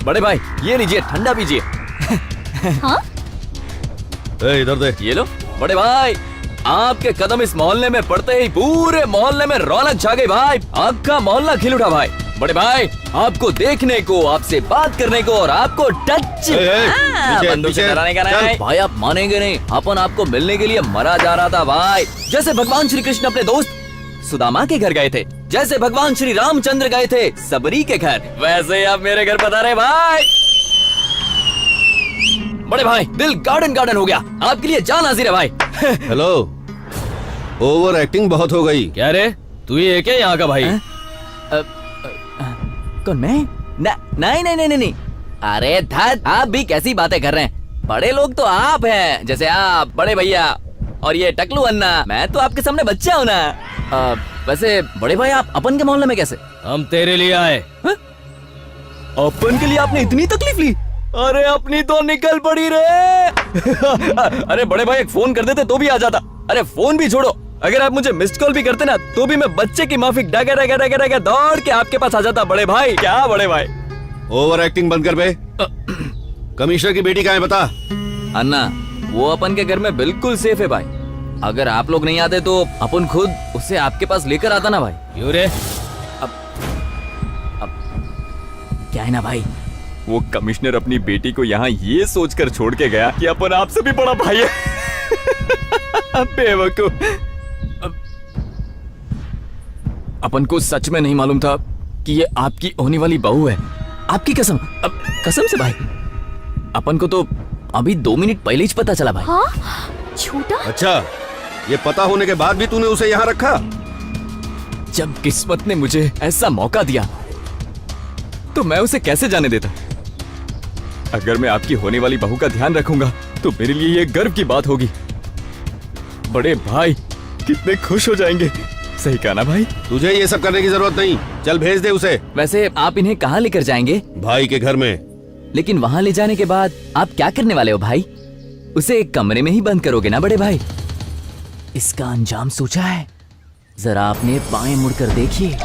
बड़े भाई ये लीजिए, ठंडा पीजिए। हाँ? इधर दे। ये लो बड़े भाई, आपके कदम इस मोहल्ले में पड़ते ही पूरे मोहल्ले में रौनक छा गई भाई। आपका मोहल्ला खिल उठा भाई। बड़े भाई, आपको देखने को, आपसे बात करने को और आपको टच बंदूक से डराने का नहीं भाई। आप मानेंगे नहीं, अपन आपको मिलने के लिए मरा जा रहा था भाई। जैसे भगवान श्री कृष्ण अपने दोस्त सुदामा के घर गए थे, जैसे भगवान श्री रामचंद्र गए थे सबरी के घर, वैसे ही आप मेरे घर बता रहे भाई। बड़े भाई, दिल गार्डन गार्डन हो गया, आपके लिए जान हाजिर है भाई। हेलो, ओवर एक्टिंग बहुत हो गई। क्या रे, तू ही है क्या यहाँ का भाई? कौन मैं? नहीं नहीं नहीं नहीं। अरे धत, आप भी कैसी बातें कर रहे हैं? बड़े लोग तो आप हैं, जैसे आप बड़े भैया और ये टकलू अन्ना। मैं तो आपके सामने बच्चा हूँ ना। वैसे बड़े भाई, आप अपन के मोहल्ले में कैसे? हम तेरे लिए आए। अपन के लिए आपने इतनी तकलीफ ली? अरे अपनी तो निकल पड़ी रे। अरे बड़े भाई, एक फोन कर देते तो भी आ जाता। अरे फोन भी छोड़ो, अगर आप मुझे मिस्ड कॉल भी करते ना तो भी मैं बच्चे की माफिक डगा डगा डगा डगा दौड़ के आपके पास आ जाता बड़े भाई। क्या बड़े भाई? ओवर एक्टिंग बंद कर बे। कमिश्नर की बेटी कहाँ है बता? अन्ना, वो अपन के घर में बिल्कुल सेफ है भाई। अगर आप लोग नहीं आते तो अपन खुद उसे आपके पास लेकर आता ना भाई। क्यों रे? अब क्या है ना भाई, वो कमिश्नर अपनी बेटी को यहाँ ये सोचकर छोड़ के गया कि अपन आपसे भी बड़ा भाई है। बेवकूफ। अपन को सच में नहीं मालूम था कि ये आपकी होने वाली बहू है। आपकी कसम, अब कसम से भाई, अपन को तो अभी 2 मिनट पहले ही पता चला भाई। हाँ? झूठा? अच्छा, ये पता होने के बाद भी तूने उसे यहाँ रखा? जब किस्मत ने मुझे ऐसा मौका दिया तो मैं उसे कैसे जाने देता। अगर मैं आपकी होने वाली बहू का ध्यान रखूंगा तो मेरे लिए ये गर्व की बात होगी। बड़े भाई कितने खुश हो जाएंगे। सही कहा ना भाई? तुझे ये सब करने की जरूरत नहीं, चल भेज दे उसे। वैसे आप इन्हें कहाँ लेकर जाएंगे? भाई के घर में। लेकिन वहाँ ले जाने के बाद आप क्या करने वाले हो भाई? उसे एक कमरे में ही बंद करोगे ना बड़े भाई? इसका अंजाम सोचा है? जरा आपने बाएं मुड़कर देखिए।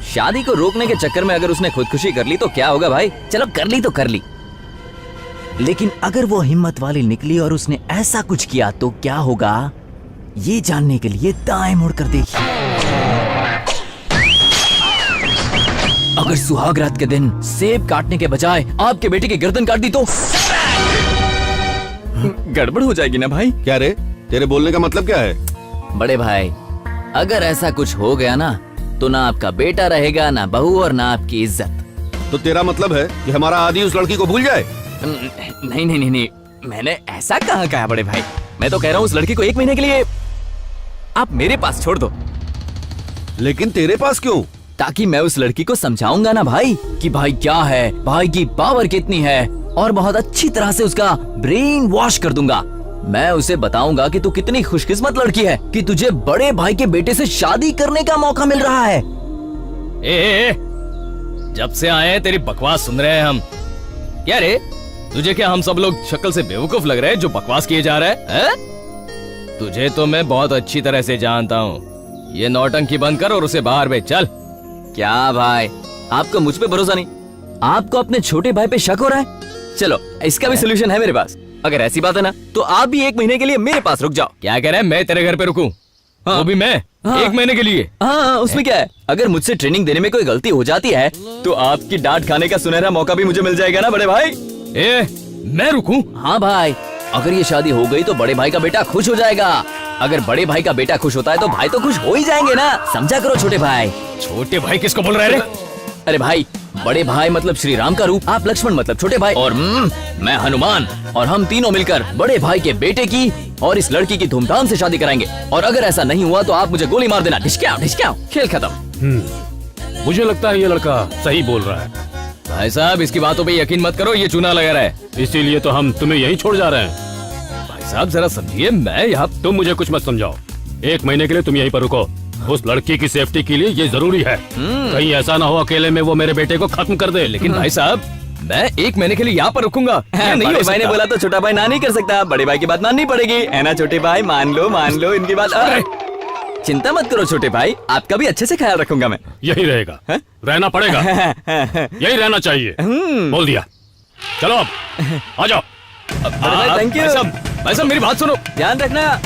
शादी को रोकने के चक्कर में अगर उसने खुदकुशी कर ली तो क्या होगा भाई? चलो कर ली तो कर ली, लेकिन अगर वो हिम्मत वाली निकली और उसने ऐसा कुछ किया तो क्या होगा? ये जानने के लिए दाएं मुड़कर देखिए। अगर सुहाग रात के दिन सेब काटने के बजाय आपके बेटे की गर्दन काट दी तो गड़बड़ हो जाएगी ना भाई? क्या रे, तेरे बोलने का मतलब क्या है? बड़े भाई, अगर ऐसा कुछ हो गया ना तो ना आपका बेटा रहेगा, ना बहू और ना आपकी इज्जत। तो तेरा मतलब है कि हमारा आदि उस लड़की को भूल जाए? नहीं नहीं नहीं नहीं, मैंने ऐसा कहाँ कहा बड़े भाई। मैं तो कह रहा हूँ उस लड़की को 1 महीने के लिए आप मेरे पास छोड़ दो। लेकिन तेरे पास क्यों? ताकि मैं उस लड़की को समझाऊंगा ना भाई कि भाई क्या है, भाई की पावर कितनी है, और बहुत अच्छी तरह से उसका ब्रेन वॉश कर दूंगा। मैं उसे बताऊंगा कि तू कितनी खुशकिस्मत लड़की है कि तुझे बड़े भाई के बेटे से शादी करने का मौका मिल रहा है। ए, जब से आए तेरी बकवास सुन रहे हैं हम। क्या रे, तुझे क्या हम सब लोग शक्ल से बेवकूफ लग रहे हैं जो बकवास किए जा रहे हैं? तुझे तो मैं बहुत अच्छी तरह से जानता हूँ। ये नौटंकी बंद कर और उसे बाहर भेज। चल। क्या भाई, आपको मुझ पे भरोसा नहीं? आपको अपने छोटे भाई पे शक हो रहा है? चलो इसका भी सोल्यूशन है मेरे पास। अगर ऐसी बात है ना तो आप भी 1 महीने के लिए मेरे पास रुक जाओ। क्या कह रहे हैं? मैं तेरे घर पे रुकूं? हाँ। वो भी मैं? हाँ। 1 महीने के लिए? हाँ, उसमें क्या है? अगर मुझसे ट्रेनिंग देने में कोई गलती हो जाती है तो आपकी डांट खाने का सुनहरा मौका भी मुझे मिल जाएगा ना बड़े भाई? मैं रुकूं? हाँ भाई, अगर ये शादी हो गई तो बड़े भाई का बेटा खुश हो जाएगा। अगर बड़े भाई का बेटा खुश होता है तो भाई तो खुश हो ही जाएंगे ना। समझा करो छोटे भाई। छोटे भाई किसको बोल रहे रे? अरे भाई, बड़े भाई मतलब श्री राम का रूप, आप लक्ष्मण मतलब छोटे भाई, और मैं हनुमान, और हम तीनों मिलकर बड़े भाई के बेटे की और इस लड़की की धूमधाम से शादी कराएंगे। और अगर ऐसा नहीं हुआ तो आप मुझे गोली मार देना। ढिशक्याओ, खेल खत्म। मुझे लगता है ये लड़का सही बोल रहा है। भाई साहब, इसकी बातों पे यकीन मत करो, ये चूना लगा रहा है। इसीलिए तो हम तुम्हें यहीं छोड़ जा रहे हैं। भाई साहब जरा समझिए, मैं यहाँ। तुम मुझे कुछ मत समझाओ। 1 महीने के लिए तुम यहीं पर रुको। उस लड़की की सेफ्टी के लिए ये जरूरी है। कहीं ऐसा ना हो अकेले में वो मेरे बेटे को खत्म कर दे। लेकिन भाई साहब, मैं 1 महीने के लिए यहाँ पर रुकूंगा। ये नहीं हो बड़े भाई ने सकता। बोला तो छोटा भाई ना नहीं कर सकता, बड़े भाई की बात माननी पड़ेगी, है ना छोटे भाई? मान लो इनकी बात। चिंता मत करो छोटे भाई, आपका भी अच्छे से ख्याल रखूंगा मैं। यही रहेगा, रहना पड़ेगा, यही रहना चाहिए। बोल दिया। चलो अब आ जाओ। बड़े भाई थैंक यू। भाई साहब मेरी बात सुनो। ध्यान रखना।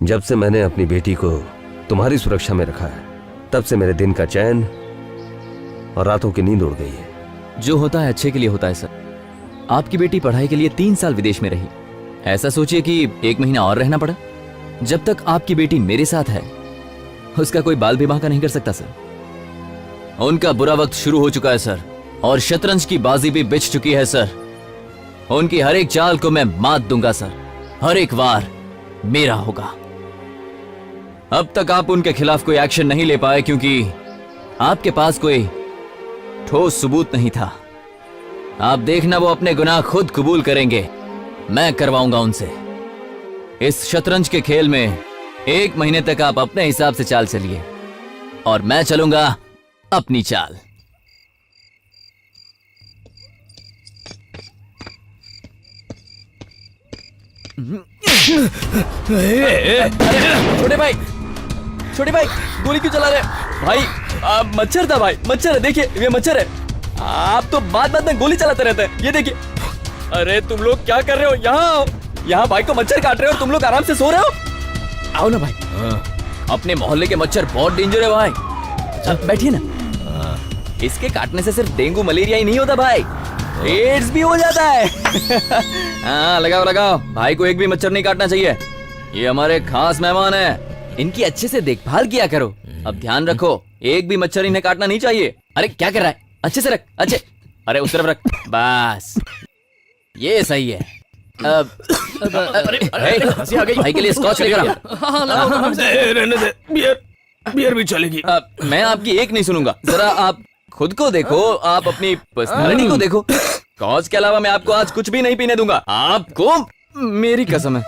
जब से मैंने अपनी बेटी को तुम्हारी सुरक्षा में रखा है, तब से मेरे दिन का चैन और रातों की नींद उड़ गई है। जो होता है अच्छे के लिए होता है सर। आपकी बेटी पढ़ाई के लिए 3 साल विदेश में रही। ऐसा सोचिए कि 1 महीना और रहना पड़ा। जब तक आपकी बेटी मेरे साथ है, उसका कोई बाल विवाह का नहीं कर सकता सर। उनका बुरा वक्त शुरू हो चुका है सर, और शतरंज की बाजी भी बिछ चुकी है सर। उनकी हर एक चाल को मैं मात दूंगा सर, हर एक वार मेरा होगा। अब तक आप उनके खिलाफ कोई एक्शन नहीं ले पाए क्योंकि आपके पास कोई ठोस सबूत नहीं था। आप देखना वो अपने गुनाह खुद कबूल करेंगे, मैं करवाऊंगा उनसे। इस शतरंज के खेल में 1 महीने तक आप अपने हिसाब से चाल चलिए और मैं चलूंगा अपनी चाल। छोटे भाई गोली क्यों चला रहे भाई? मच्छर था भाई, मच्छर है, देखिए ये मच्छर है। आप तो बात में गोली चलाते रहते हैं, ये देखिए। अरे तुम लोग क्या कर रहे हो? यहाँ आओ, यहाँ भाई को मच्छर काट रहे हो, तुम लोग आराम से सो रहे हो। आओ ना भाई। अपने मोहल्ले के मच्छर बहुत डेंजर है भाई। बैठिए ना। इसके काटने से सिर्फ डेंगू मलेरिया ही नहीं होता भाई, एड्स भी हो जाता है। हाँ लगाओ लगाओ, भाई को एक भी मच्छर नहीं काटना चाहिए। ये हमारे खास मेहमान हैं, इनकी अच्छे से देखभाल किया करो। अब ध्यान रखो, एक भी मच्छर इन्हें काटना नहीं चाहिए। अरे क्या कर रहा है? अच्छे से रख, अच्छे। अरे उस तरफ रख, बस ये सही है। अब हंसी आ गई। भाई के लिए स्कॉच लेकर आ। रहने दे, बियर भी चलेगी। मैं आपकी एक नहीं सुनूंगा। जरा आप खुद को देखो, आप अपनी पर्सनालिटी को देखो। स्कॉच के अलावा मैं आपको आज कुछ भी नहीं पीने दूंगा, आपको मेरी कसम है।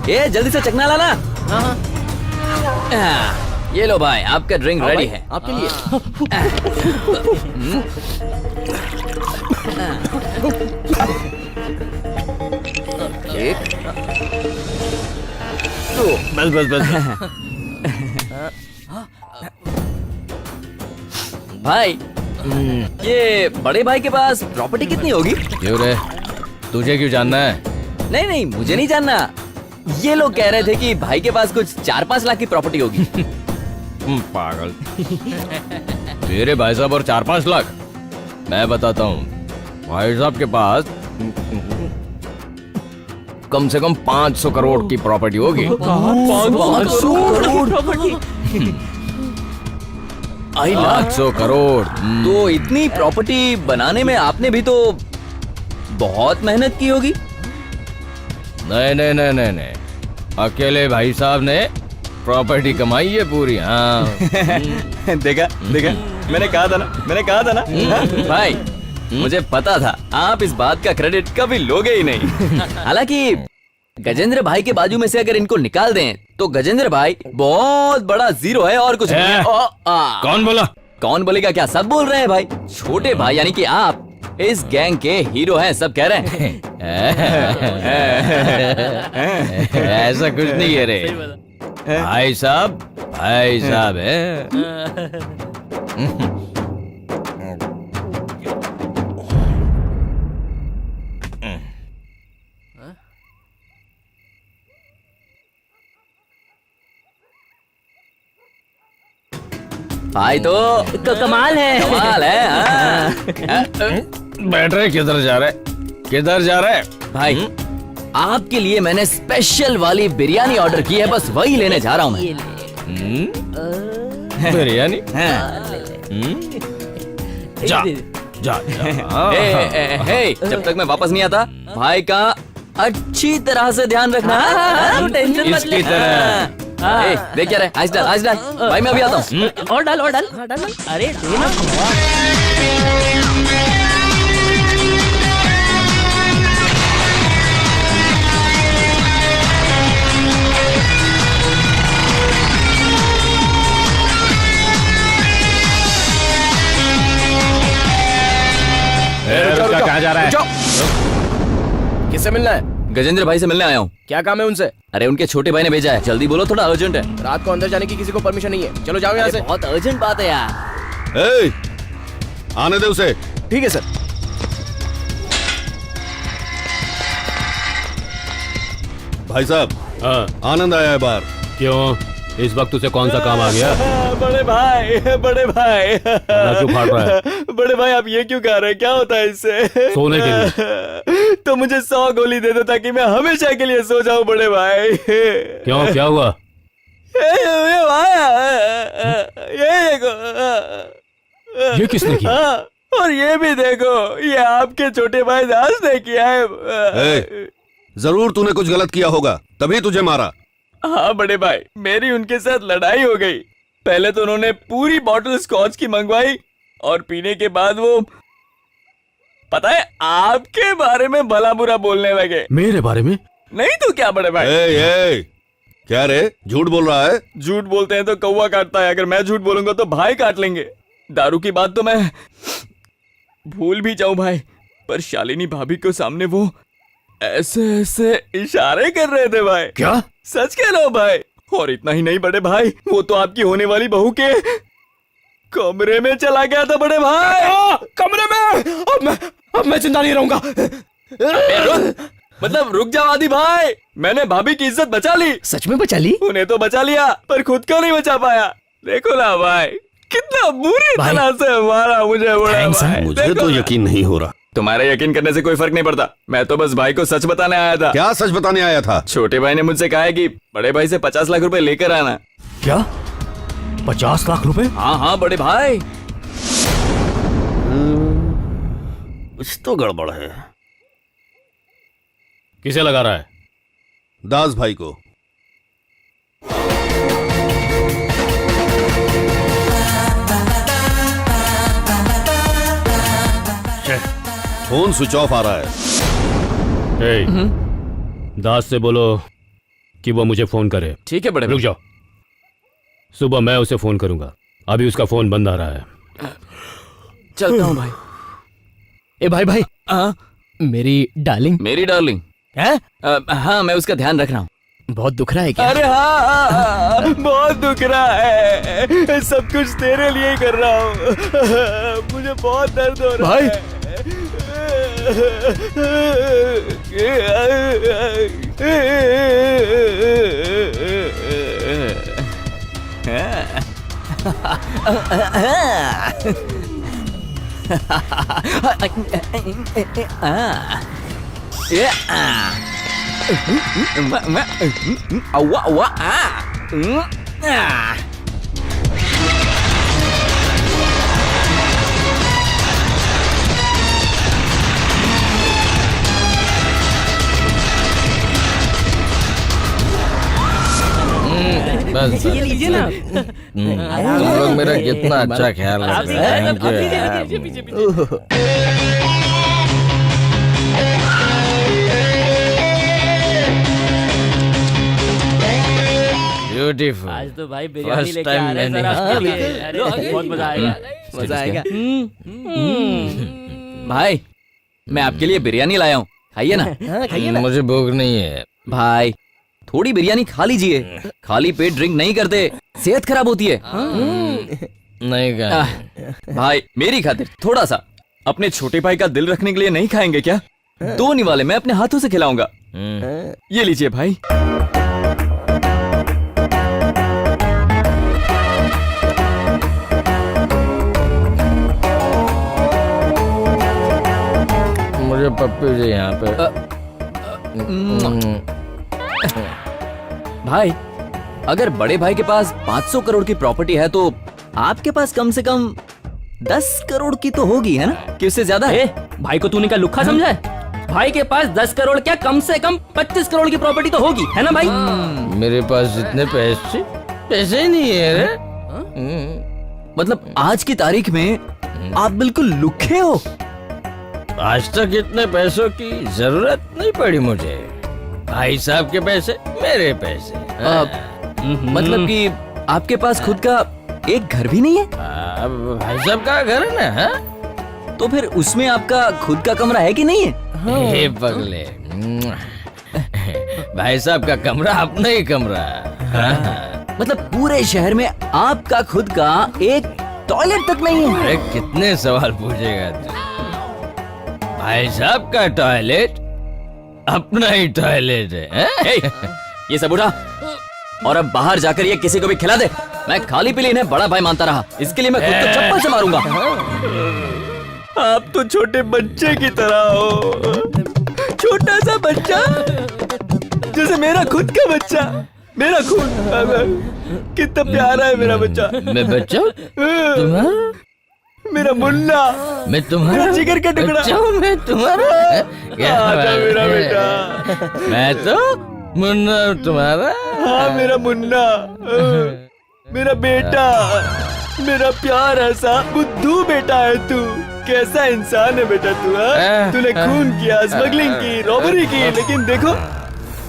ये जल्दी से चखना लाना। ये लो भाई, आपका ड्रिंक रेडी है आपके लिए। एक दो, बस बस बस। भाई ये बड़े भाई के पास प्रॉपर्टी कितनी होगी? क्यों रे, तुझे क्यों जानना है? नहीं नहीं मुझे नहीं जानना। ये लोग कह रहे थे कि भाई के पास कुछ 4-5 लाख की प्रॉपर्टी होगी। पागल। तेरे भाई साहब और 4-5 लाख? मैं बताता हूँ, भाई साहब के पास कम से कम 500 करोड़ की प्रॉपर्टी होगी। 500 करोड़ प्रॉपर्टी? 500 करोड़। तो इतनी प्रॉपर्टी बनाने में आपने भी तो बहुत मेहनत की होगी। नहीं नहीं नहीं नहीं नहीं, अकेले भाई साहब ने प्रॉपर्टी कमाई है पूरी। हाँ देखा देखा, मैंने कहा था ना भाई, मुझे पता था आप इस बात का क्रेडिट कभी लोगे ही नहीं। हालांकि गजेंद्र भाई के बाजू में से अगर इनको निकाल दें तो गजेंद्र भाई बहुत बड़ा जीरो है और कुछ नहीं है। कौन बोला? कौन बोलेगा क्या, सब बोल रहे हैं भाई। छोटे भाई यानी कि आप इस गैंग के हीरो हैं, सब कह रहे हैं। ऐसा कुछ नहीं है रे भाई साहब है। भाई तो कमाल है। कमाल है। हाँ। बैठ रहे, किधर जा रहे? किधर जा रहे? भाई आपके लिए मैंने स्पेशल वाली बिरयानी ऑर्डर की है, बस वही लेने जा रहा हूँ मैं। बिरयानी? हाँ। जा जा जब तक मैं वापस नहीं आता भाई का अच्छी तरह से ध्यान रखना। टेंशन मत इसकी ले। तरह। ए, देख क्या रहे, आज डाल भाई, मैं अभी आता हूँ। और डाल और डाल अरे देना। कहाँ जा रहा है? किससे मिलना है? गजेंद्र भाई से मिलने आया हूँ। क्या काम है उनसे? अरे उनके छोटे भाई ने भेजा है, जल्दी बोलो, थोड़ा अर्जेंट है। रात को अंदर जाने की किसी को परमिशन नहीं है। चलो जाओ यहाँ से। बहुत अर्जेंट बात है यार। ए, आने दे उसे। ठीक है सर। भाई साहब, हाँ, आनंद आया है बाहर। क्यों? इस वक्त उसे कौन सा काम आ गया? बड़े भाई गला क्यों फाड़ रहा है? बड़े भाई, आप ये क्यों कह रहे हैं? क्या होता है इससे? सोने के लिए। तो मुझे 100 गोली दे दो ताकि मैं हमेशा के लिए सो जाऊं बड़े भाई। क्यों, क्या हुआ? ये भाई, ये देखो। ये किसने किया? और ये भी देखो, ये आपके छोटे भाई दास ने किया है। जरूर तूने कुछ गलत किया होगा, तभी तुझे मारा। हाँ बड़े भाई, मेरी उनके साथ लड़ाई हो गई। पहले तो उन्होंने पूरी बॉटल स्कॉच की मंगवाई और पीने के बाद वो, पता है, आपके बारे में भला बुरा बोलने लगे। मेरे बारे में? नहीं तो क्या बड़े भाई। क्या रे, झूठ बोल रहा है? झूठ बोलते हैं तो कौवा काटता है, अगर मैं झूठ बोलूंगा तो भाई काट लेंगे। दारू की बात तो मैं भूल भी जाऊं भाई, पर शालिनी भाभी को सामने वो ऐसे ऐसे इशारे कर रहे थे भाई। क्या? सच कह लो भाई। और इतना ही नहीं बड़े भाई, वो तो आपकी होने वाली बहू के कमरे में चला गया था बड़े भाई। कमरे में? अब मैं जिंदा नहीं रहूंगा। मतलब रुक जाओ आदि भाई, मैंने भाभी की इज्जत बचा ली। सच में बचा ली? उन्हें तो बचा लिया, पर खुद को नहीं बचा पाया। देखो ना भाई, कितना बुरी तरह से मारा मुझे बड़ा भाई। मुझे तो यकीन नहीं हो रहा। तुम्हारा यकीन करने से कोई फर्क नहीं पड़ता, मैं तो बस भाई को सच बताने आया था। क्या सच बताने आया था? छोटे भाई ने मुझसे कहा है कि बड़े भाई से 50 लाख रुपए लेकर आना। क्या? 50 लाख रुपए? हाँ बड़े भाई। कुछ तो गड़बड़ है। किसे लगा रहा है? दास भाई को। फोन स्विच ऑफ आ रहा है। दास से बोलो कि वो मुझे फोन करे। ठीक है बड़े भाई। रुक जाओ, सुबह मैं उसे फोन करूंगा, अभी उसका फोन बंद आ रहा है। चलता हूँ भाई। ए भाई भाई, मेरी डार्लिंग। मेरी डार्लिंग है? हाँ, मैं उसका ध्यान रख रहा हूँ। बहुत दुख रहा है क्या? अरे हाँ, बहुत दुख रहा है। सब कुछ तेरे लिए ही कर रहा हूँ। मुझे बहुत दर्द हो रहा है बस ये लीजिए ना। तुम लोग मेरा कितना अच्छा ख्याल रखते हैं। Thank you। ब्यूटीफुल। आज तो भाई बिरयानी First लेके time आ रहे हैं मैंने- सर आपके लिए। अरे बहुत मजा आएगा। मजा आएगा। भाई, मैं आपके लिए बिरयानी लाया हूँ, खाइए ना। खाइए ना। मुझे भूख नहीं है भाई, थोड़ी बिरयानी खा लीजिए। खाली पेट ड्रिंक नहीं करते, सेहत खराब होती है। नहीं खा। भाई, मेरी खातिर थोड़ा सा अपने छोटे भाई का दिल रखने के लिए नहीं खाएंगे क्या? 2 निवाले मैं अपने हाथों से खिलाऊंगा। ये लीजिए भाई। मुझे पप्पी जी यहाँ पे। भाई, अगर बड़े भाई के पास 500 करोड़ की प्रॉपर्टी है तो आपके पास कम से कम 10 करोड़ की तो होगी, है ना? कि उससे ज्यादा है? भाई को तूने क्या लुक्खा समझा है? भाई के पास 10 करोड़ क्या, कम से कम 25 करोड़ की प्रॉपर्टी तो होगी, है ना भाई? मेरे पास जितने पैसे ही नहीं है रे। मतलब आज की तारीख में आप बिल्कुल लुखे हो। आज तक इतने पैसों की जरूरत नहीं पड़ी मुझे। भाई साहब के पैसे, मेरे पैसे। मतलब कि आपके पास खुद का एक घर भी नहीं है? भाई साहब का घर है ना। हाँ? तो फिर उसमें आपका खुद का कमरा है कि नहीं है? हे पगले, भाई साहब का कमरा अपना ही कमरा। मतलब पूरे शहर में आपका खुद का एक टॉयलेट तक नहीं है? अरे कितने सवाल पूछेगा तू? भाई साहब का टॉयलेट अपना ही टॉयलेट है। ये सब उठा और अब बाहर जाकर ये किसी को भी खिला दे। मैं खाली पीली इन्हें बड़ा भाई मानता रहा, इसके लिए मैं खुद को चप्पल से मारूंगा। आप तो छोटे बच्चे की तरह हो, छोटा सा बच्चा, जैसे मेरा खुद का बच्चा, मेरा खून। कितना प्यारा है मेरा बच्चा। मैं बच्चा? मेरा मुन्ना, मैं तुम्हारा मेरा जिगर का टुकड़ा। बच्चा हूँ मैं तुम्हारा? क्या आजा बात मेरा है? बेटा। मैं तो मुन्ना तुम्हारा। हाँ मेरा मुन्ना, मेरा बेटा, मेरा प्यारा सा बुद्धू बेटा है तू। कैसा इंसान है बेटा तू? तूने खून किया, स्मगलिंग की, रॉबरी की, लेकिन देखो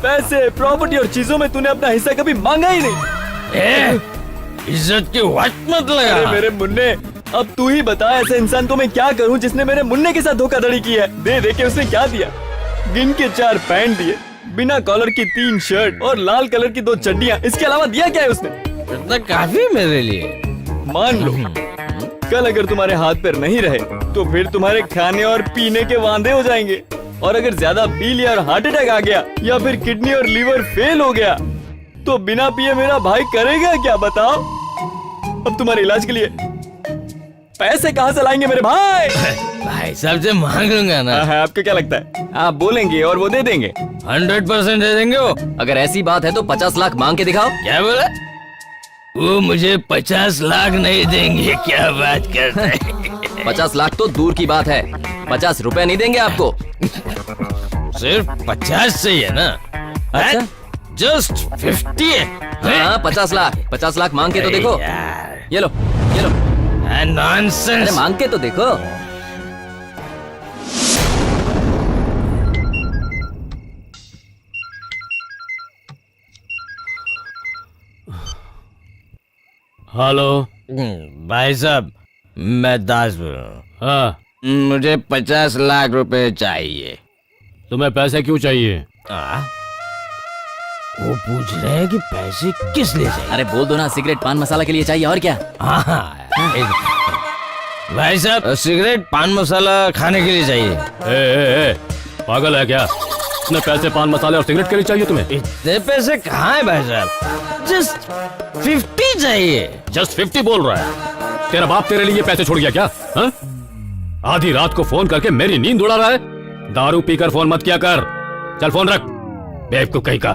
पैसे, प्रॉपर्टी और चीजों में तूने अपना हिस्सा कभी मांगा ही नहीं। इज्जत की वाट मत लगा। अरे मेरे मुन्ने, अब तू ही बता ऐसे इंसान को मैं क्या करूं जिसने मेरे मुन्ने के साथ धोखाधड़ी की है। दे दे के उसने क्या दिया? गिन के 4 पैंट दिए, बिना कॉलर की 3 शर्ट और लाल कलर की 2 चड्डियां। इसके अलावा दिया क्या है उसने? इतना काफी मेरे लिए। मान लो कल अगर तुम्हारे हाथ पैर नहीं रहे तो फिर तुम्हारे खाने और पीने के वांदे हो जाएंगे। और अगर ज्यादा पी लिया और हार्ट अटैक आ गया या फिर किडनी और लीवर फेल हो गया तो बिना पिए मेरा भाई करेगा क्या बताओ? अब तुम्हारे इलाज के लिए पैसे कहाँ से लाएंगे मेरे भाई? भाई साहब से मांग लूंगा ना। आपको क्या लगता है आप बोलेंगे और वो दे देंगे? 100% दे देंगे वो। अगर ऐसी बात है तो 50 लाख मांग के दिखाओ। क्या बोला? वो मुझे 50 लाख नहीं देंगे। क्या बात करते हैं? 50 लाख तो दूर की बात है, 50 रुपए नहीं देंगे आपको। सिर्फ 50 से ही है ना? अच्छा, जस्ट 50 है। हाँ 50 लाख मांग के तो देखो। ये लो ये लो। नॉनसेंस। अरे मांग के तो देखो। हेलो भाई साहब, मैं दास बोल रहा हूँ। हाँ, मुझे 50 लाख रुपए चाहिए। तुम्हें पैसे क्यों चाहिए? वो पूछ रहे हैं कि पैसे किस लिए चाहिए। अरे बोल दो ना, सिगरेट पान मसाला के लिए चाहिए और क्या? भाई साहब, सिगरेट पान मसाला खाने के लिए चाहिए। ए, पागल है क्या? इतने पैसे पान मसाले और सिगरेट के लिए चाहिए तुम्हें? इतने पैसे कहाँ है भाई साहब? जस्ट 50 चाहिए। जस्ट 50 बोल रहा है? तेरा बाप तेरे लिए पैसे छोड़ गया क्या? हा? आधी रात को फोन करके मेरी नींद उड़ा रहा है। दारू पीकर फोन मत किया कर। चल फोन रख, बेवकूफ कहीं का।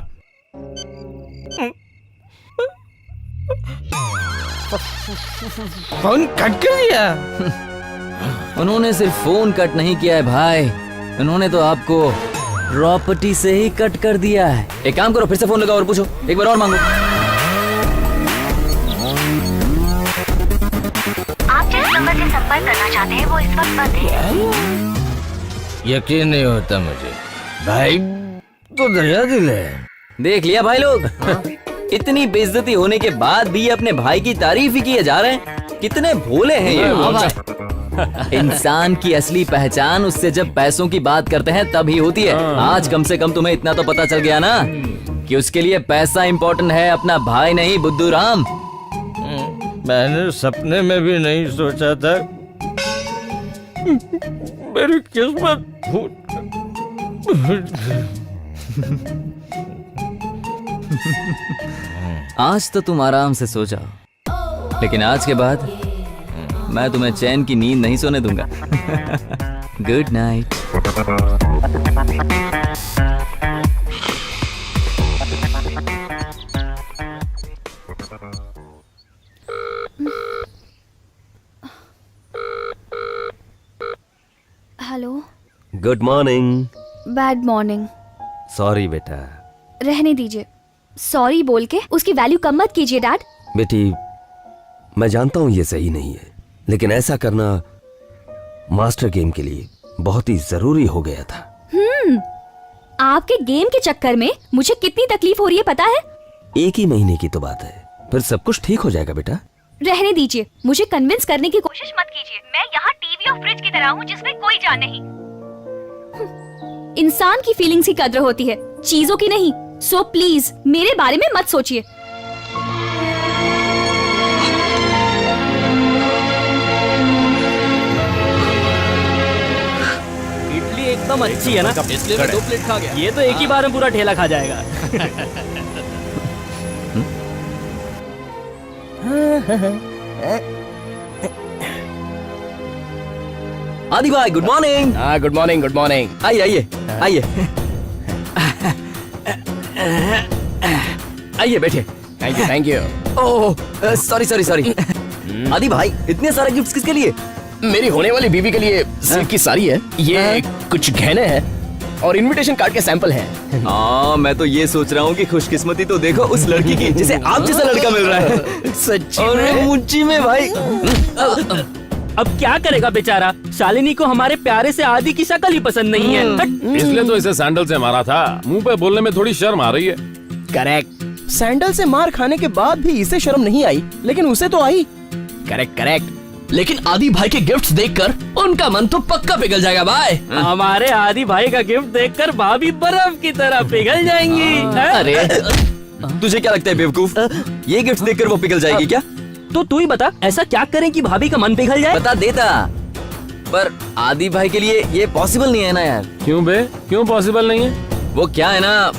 फोन कट कर दिया। उन्होंने सिर्फ फोन कट नहीं किया है भाई, उन्होंने तो आपको प्रॉपर्टी से ही कट कर दिया है। एक काम करो, फिर से फोन लगाओ और पूछो, एक बार और मांगो। आप जिस नंबर से संपर्क करना चाहते हैं वो इस वक्त बंद है। यकीन नहीं होता मुझे। भाई तो दरिया दिल है। देख लिया भाई लोग, इतनी बेइज्जती होने के बाद भी अपने भाई की तारीफ ही किए जा रहे हैं। कितने भोले हैं ये। हाँ भाई, इंसान की असली पहचान उससे जब पैसों की बात करते हैं तभी होती है। आज कम से कम तुम्हें इतना तो पता चल गया ना कि उसके लिए पैसा इम्पोर्टेंट है, अपना भाई नहीं। बुद्धू राम, मैंने सपने में भी नहीं सोचा था मेरी किस्मत आज तो तुम आराम से सो जाओ, लेकिन आज के बाद मैं तुम्हें चैन की नींद नहीं सोने दूंगा। Good night. Good morning. Bad morning. Sorry बेटा। रहने दीजिए, सॉरी बोल के उसकी वैल्यू कम मत कीजिए डैड। बेटी, मैं जानता हूं ये सही नहीं है, लेकिन ऐसा करना मास्टर गेम के लिए बहुत ही जरूरी हो गया था। आपके गेम के चक्कर में मुझे कितनी तकलीफ हो रही है पता है? 1 ही महीने की तो बात है, फिर सब कुछ ठीक हो जाएगा बेटा। रहने दीजिए, मुझे कन्विंस करने की कोशिश मत कीजिए। मैं यहाँ टीवी और फ्रिज की तरह हूँ जिसमें कोई जान नहीं। इंसान की फीलिंग्स की कद्र होती है, चीजों की नहीं। सो प्लीज मेरे बारे में मत सोचिए। इडली एकदम अच्छी है ना, इसलिए मैं 2 प्लेट खा गया। ये तो एक ही बार में पूरा ठेला खा जाएगा। आदि भाई गुड मॉर्निंग। हाँ गुड मॉर्निंग गुड मॉर्निंग। आइए आइए आइए आइए बैठे। Thank you. Oh sorry sorry sorry. आदि भाई इतने सारे गिफ्ट्स किसके लिए? मेरी होने वाली बीवी के लिए सिल्क की साड़ी है, ये कुछ गहने हैं और इनविटेशन कार्ड के सैंपल हैं। हाँ मैं तो ये सोच रहा हूँ कि खुशकिस्मती तो देखो उस लड़की की जिसे आप जैसा लड़का मिल रहा है। सच्ची अरे मुच्ची में भाई। अब क्या करेगा बेचारा, शालिनी को हमारे प्यारे से आदि की शक्ल ही पसंद नहीं है। इसलिए तो इसे सैंडल से मारा था। मुंह पे बोलने में थोड़ी शर्म आ रही है। करेक्ट। सैंडल से मार खाने के बाद भी इसे शर्म नहीं आई, लेकिन उसे तो आई। Correct correct. लेकिन आदि भाई के गिफ्ट्स देखकर उनका मन तो पक्का पिघल जाएगा भाई। हमारे आदि भाई का गिफ्ट देखकर भाभी बर्फ की तरह पिघल जाएंगी। अरे तुझे क्या लगता है बेवकूफ, ये गिफ्ट देखकर वो पिघल जाएगी क्या? तो तू ही बता, ऐसा क्या करें कि भाभी का मन पिघल जाए? बता देता, पर आदि भाई के लिए ये पॉसिबल नहीं है ना यार। क्यों बे, क्यों पॉसिबल नहीं है? वो क्या है ना,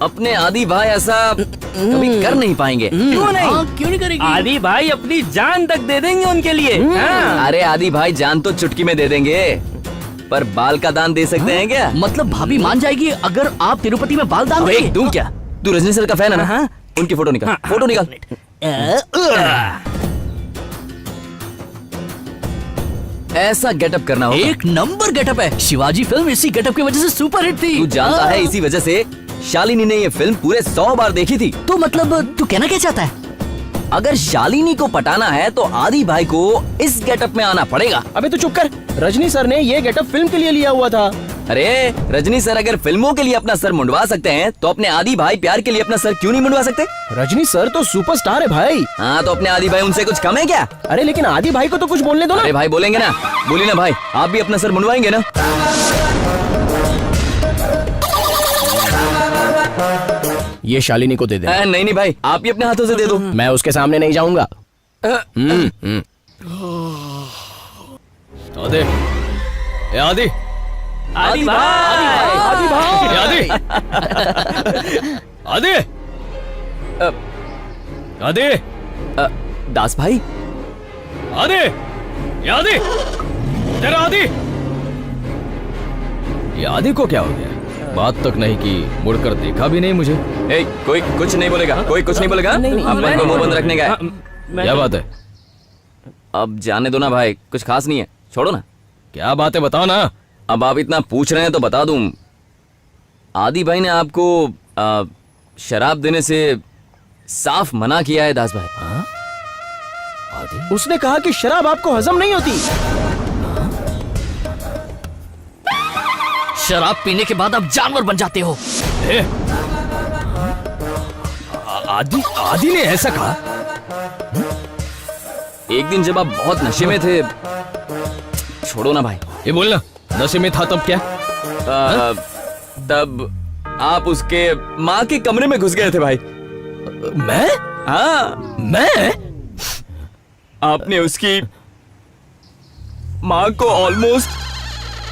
अपने आदि भाई ऐसा कभी कर नहीं पाएंगे। क्यों नहीं? क्यों नहीं करेगी? आदि भाई अपनी जान तक दे देंगे उनके लिए। हाँ। अरे आदि भाई जान तो चुटकी में दे देंगे, पर बाल का दान दे सकते हैं क्या? मतलब भाभी मान जाएगी अगर आप तिरुपति में बाल दान अरे देंगे? तू क्या, तू रजनी सर का फैन है ना? हाँ। उनकी फोटो निकाल, फोटो निकाल। ऐसा गेटअप करना होगा। एक नंबर गेटअप है। शिवाजी फिल्म इसी गेटअप की वजह से सुपर हिट थी। तू जानता है इसी वजह से शालिनी ने ये फिल्म पूरे 100 बार देखी थी। तो मतलब तू कहना क्या चाहता है? अगर शालिनी को पटाना है तो आदि भाई को इस गेटअप में आना पड़ेगा। अबे तू चुप कर, रजनी सर ने ये गेटअप फिल्म के लिए लिया हुआ था। अरे रजनी सर अगर फिल्मों के लिए अपना सर मुंडवा सकते हैं तो अपने आदि भाई प्यार के लिए अपना सर क्यों नहीं मुंडवा सकते? रजनी सर तो सुपरस्टार है भाई। हाँ तो अपने आदि भाई उनसे कुछ कम है क्या? अरे लेकिन आदि भाई को तो कुछ बोलने दो ना। अरे भाई बोलेंगे ना, बोलिए ना भाई, आप भी अपना सर मुंडवाएंगे ना? ये शालिनी को दे दे। नहीं नहीं भाई, आप ही अपने हाथों से दे दो। मैं उसके सामने नहीं जाऊंगा। आदि, आदि, आदि भाई, आदि भाई, आदि, आदि, दास भाई, आदि, आदि, तेरा आदि। ये आदि को क्या हो गया? बात तक नहीं की, मुड़कर देखा भी नहीं मुझे। ए, कोई कुछ नहीं बोलेगा, कोई कुछ नहीं बोलेगा। अपन को मुंह बंद रखने का है। क्या बात है? अब जाने दो ना भाई, कुछ खास नहीं है, छोड़ो ना। क्या बात है बताओ ना। अब आप इतना पूछ रहे हैं तो बता दूं, आदि भाई ने आपको शराब देने से साफ मना किया है दास भाई। आदि? उसने कहा कि शराब आपको हजम नहीं होती। शराब पीने के बाद आप जानवर बन जाते हो। आदि, आदि ने ऐसा कहा? एक दिन जब आप बहुत नशे में थे, छोड़ो ना भाई। ये बोलना, नशे में था तब क्या? तब आप उसके माँ के कमरे में घुस गए थे भाई। मैं? हाँ मैं? आपने उसकी माँ को ऑलमोस्ट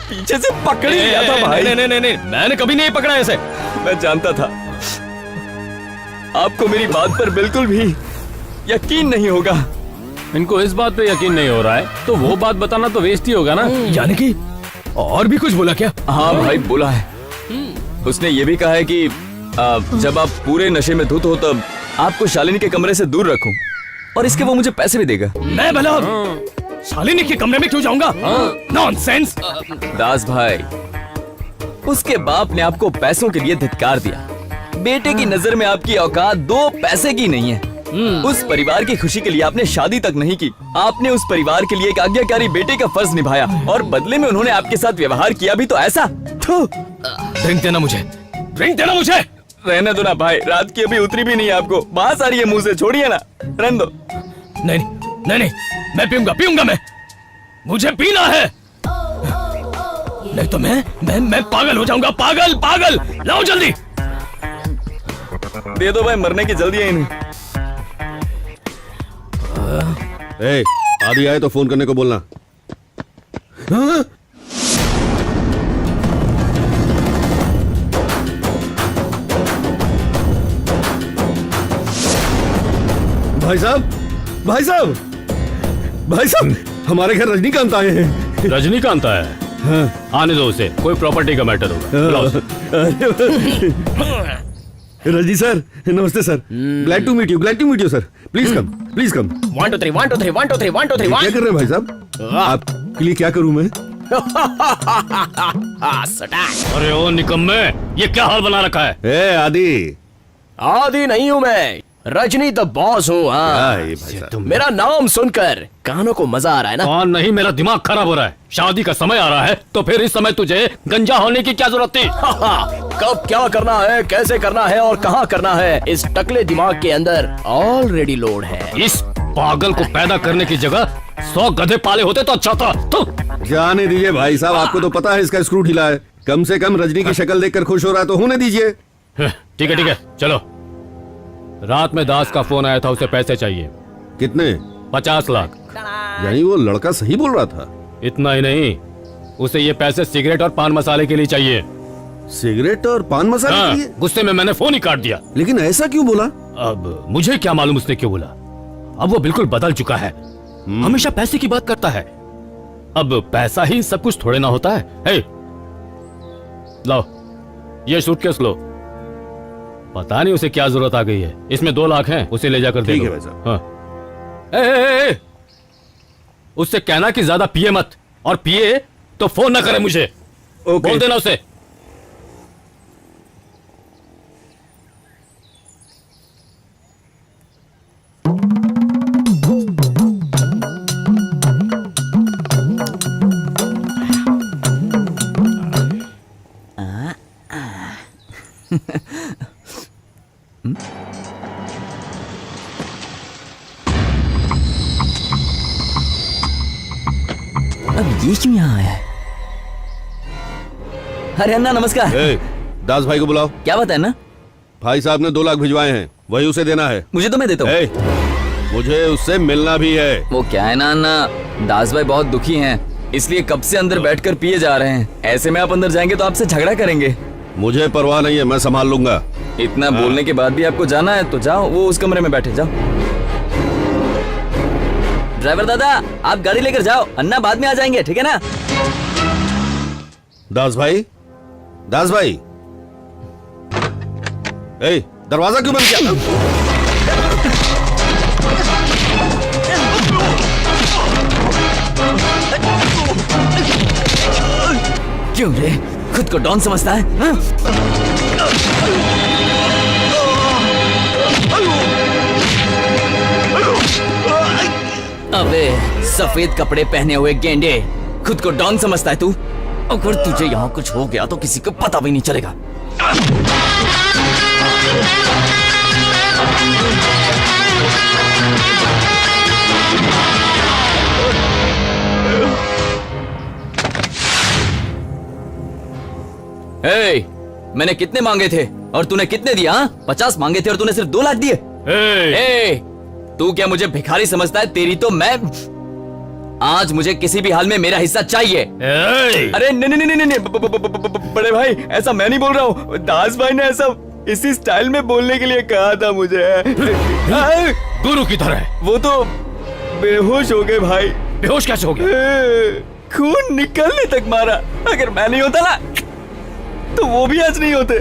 पीछे से पकड़ ही लिया था भाई। नहीं, मैंने कभी नहीं पकड़ा ऐसे। मैं जानता था आपको मेरी बात पर बिल्कुल भी यकीन नहीं होगा। इनको इस बात पे यकीन नहीं हो रहा है तो वो बात बताना तो वेस्ट ही होगा ना। यानी कि और भी कुछ बोला क्या? हाँ भाई बोला है। उसने ये भी कहा है कि जब आप पूरे नशे में धुत हो तब आपको शालिनी के कमरे से दूर रखूं, और इसके वो मुझे पैसे भी देगा। मैं भला शालिनी के कमरे में क्यों जाऊंगा? नॉनसेंस। दास भाई उसके बाप ने आपको पैसों के लिए धिक्कार दिया। बेटे की नजर में आपकी औकात 2 पैसे की नहीं है। उस परिवार की खुशी के लिए आपने शादी तक नहीं की। आपने उस परिवार के लिए एक आज्ञाकारी बेटे का फर्ज निभाया और बदले में उन्होंने आपके साथ व्यवहार किया भी तो ऐसा। ड्रिंक देना मुझे, ड्रिंक देना मुझे। रहने दो ना भाई, रात की अभी उतरी भी नहीं है आपको, बात आ रही है मुंह से, छोड़िए ना, रहने दो। नहीं नहीं नहीं, मैं पीऊंगा मैं, मुझे पीना है। नहीं तो मैं पागल हो जाऊंगा, पागल। लाओ जल्दी। दे दो भाई, मरने की जल्दी है इन्हें। ए, आदि आए तो फोन करने को बोलना। हाँ? भाई साहब, हमारे घर रजनीकांत आए हैं। रजनीकांत आया है? हाँ। आने दो उसे, कोई प्रॉपर्टी का मैटर होगा। बुलाओ उसे। रजनी सर, नमस्ते sir. Glad to meet you sir. Please come. 1 2 3 1 2 3 1 2 3 1 2 3 क्या कर रहे हैं भाई साहब? आपके लिए क्या करूं मैं? अरे ओ निकम्मे, ये क्या हाल बना रखा है? ए आदि नहीं हूँ मैं, रजनी द बॉस हूँ। हाँ, भाई साहब। मेरा नाम सुनकर कानों को मजा आ रहा है ना? कौन नहीं, मेरा दिमाग खराब हो रहा है। शादी का समय आ रहा है तो फिर इस समय तुझे गंजा होने की क्या जरूरत थी? कब क्या करना है, कैसे करना है और कहाँ करना है, इस टकले दिमाग के अंदर ऑलरेडी लोड है। इस पागल को पैदा करने की जगह 100 गधे पाले होते तो अच्छा था। तो जाने दीजिए भाई साहब, आपको तो पता है इसका स्क्रू ढीला है। कम से कम रजनी की शक्ल देखकर खुश हो रहा है तो होने दीजिए। ठीक है, चलो। रात में दास का फोन आया था, उसे पैसे चाहिए। कितने? 50 लाख। यानी वो लड़का सही बोल रहा था? इतना ही नहीं, उसे ये पैसे सिगरेट और पान मसाले के लिए चाहिए। सिगरेट और पान मसाले के लिए? गुस्से में मैंने फोन ही काट दिया। लेकिन ऐसा क्यों बोला? अब मुझे क्या मालूम उसने क्यों बोला। अब वो बिल्कुल बदल चुका है, हमेशा पैसे की बात करता है। अब पैसा ही सब कुछ थोड़े ना होता है। हे, लो ये सूटकेस लो। पता नहीं उसे क्या जरूरत आ गई है। इसमें 2 लाख हैं, उसे ले जाकर दे दो। ठीक है भाई साहब। हाँ। ए, उससे कहना कि ज्यादा पिए मत, और पिए तो फोन ना करे मुझे। बोल देना उसे। अब ये क्यों यहाँ आया है? अरे अन्ना नमस्कार। दास भाई को बुलाओ। क्या बात है अन्ना? भाई साहब ने 2 लाख भिजवाए हैं, वही उसे देना है। मुझे तो मैं देता हूँ। मुझे उससे मिलना भी है। वो क्या है ना अन्ना, दास भाई बहुत दुखी हैं, इसलिए कब से अंदर बैठकर पिए जा रहे हैं। ऐसे में आप अंदर जाएंगे तो आपसे झगड़ा करेंगे। मुझे परवाह नहीं है, मैं संभाल लूंगा। इतना बोलने के बाद भी आपको जाना है तो जाओ, वो उस कमरे में बैठे, जाओ। ड्राइवर दादा, आप गाड़ी लेकर जाओ, अन्ना बाद में आ जाएंगे, ठीक है ना? दास भाई, दरवाजा क्यों बंद किया? क्यों रे, खुद को डॉन समझता है? हाँ? अबे सफेद कपड़े पहने हुए गेंडे, खुद को डॉन समझता है तू? अगर तुझे यहाँ कुछ हो गया तो किसी को पता भी नहीं चलेगा। ए, मैंने कितने मांगे थे और तूने कितने दिया? 50 मांगे थे और तूने सिर्फ 2 लाख दिए। ए, तू क्या मुझे भिखारी समझता है? तेरी तो मैं आज मुझे किसी भी हाल में मेरा हिस्सा चाहिए। अरे नहीं, बड़े भाई ऐसा मैं नहीं बोल रहा हूँ, दास भाई ने ऐसा इसी स्टाइल में बोलने के लिए कहा था मुझे। गुरु की तरह। वो तो बेहोश हो गए भाई। बेहोश कैसे हो गए? खून निकलने तक मारा। अगर मैं नहीं होता ना तो वो भी आज नहीं होते।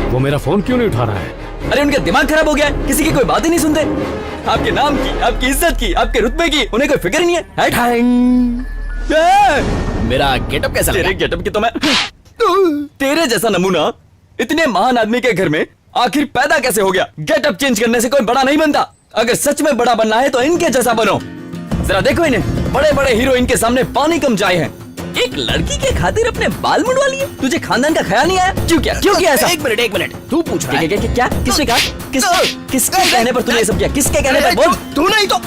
वो मेरा फोन क्यों नहीं उठा रहा है? अरे उनका दिमाग खराब हो गया है, किसी की कोई बात ही नहीं सुनते। आपके नाम की, आपकी इज्जत की, आपके रुतबे की उन्हें कोई फिक्र नहीं है? मेरा गेटअप कैसा तेरे लगा? गेटअप की तो मैं तेरे जैसा नमूना इतने महान आदमी के घर में आखिर पैदा कैसे हो गया? गेटअप चेंज करने से कोई बड़ा नहीं बनता। अगर सच में बड़ा बनना है तो इनके जैसा बनो। जरा देखो इन्हें, बड़े बड़े हीरो इनके सामने पानी कम जाए हैं। एक लड़की के खातिर अपने बाल मुंडवा लिए। तुझे खानदान का ख्याल नहीं आया? क्यों किया ऐसा? एक मिनट, तू पूछ रहा है? क्या किसने कहा? किसके कहने पर तूने ये सब किया? किसके कहने पर? बोल। तू नहीं तो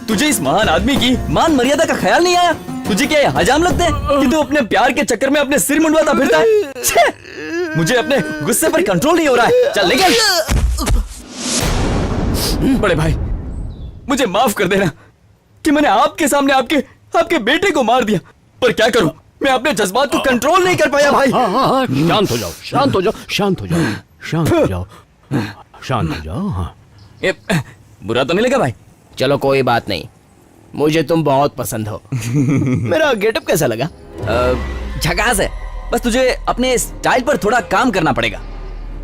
तुझे इस महान आदमी की मान मर्यादा का ख्याल नहीं आया? तुझे क्या ये हजाम लगते हैं कि तू अपने प्यार के चक्कर में अपने सिर मुंडवाता फिरता है? छे! मुझे अपने गुस्से पर कंट्रोल नहीं हो रहा है। चल निकल। बड़े भाई, मुझे माफ कर देना कि मैंने आपके सामने आपके बेटे को मार दिया। पर क्या करूं, मैं अपने जज्बात को कंट्रोल नहीं कर पाया भाई। शांत हो जाओ, शांत हो जाओ, शांत हो जाओ, शांत हो जाओ, शांत हो जाओ। हाँ, ये बुरा तो नहीं लगा भाई? चलो कोई बात नहीं, मुझे तुम बहुत पसंद हो। मेरा गेटअप कैसा लगा? झकास है, बस तुझे अपने स्टाइल पर थोड़ा काम करना पड़ेगा।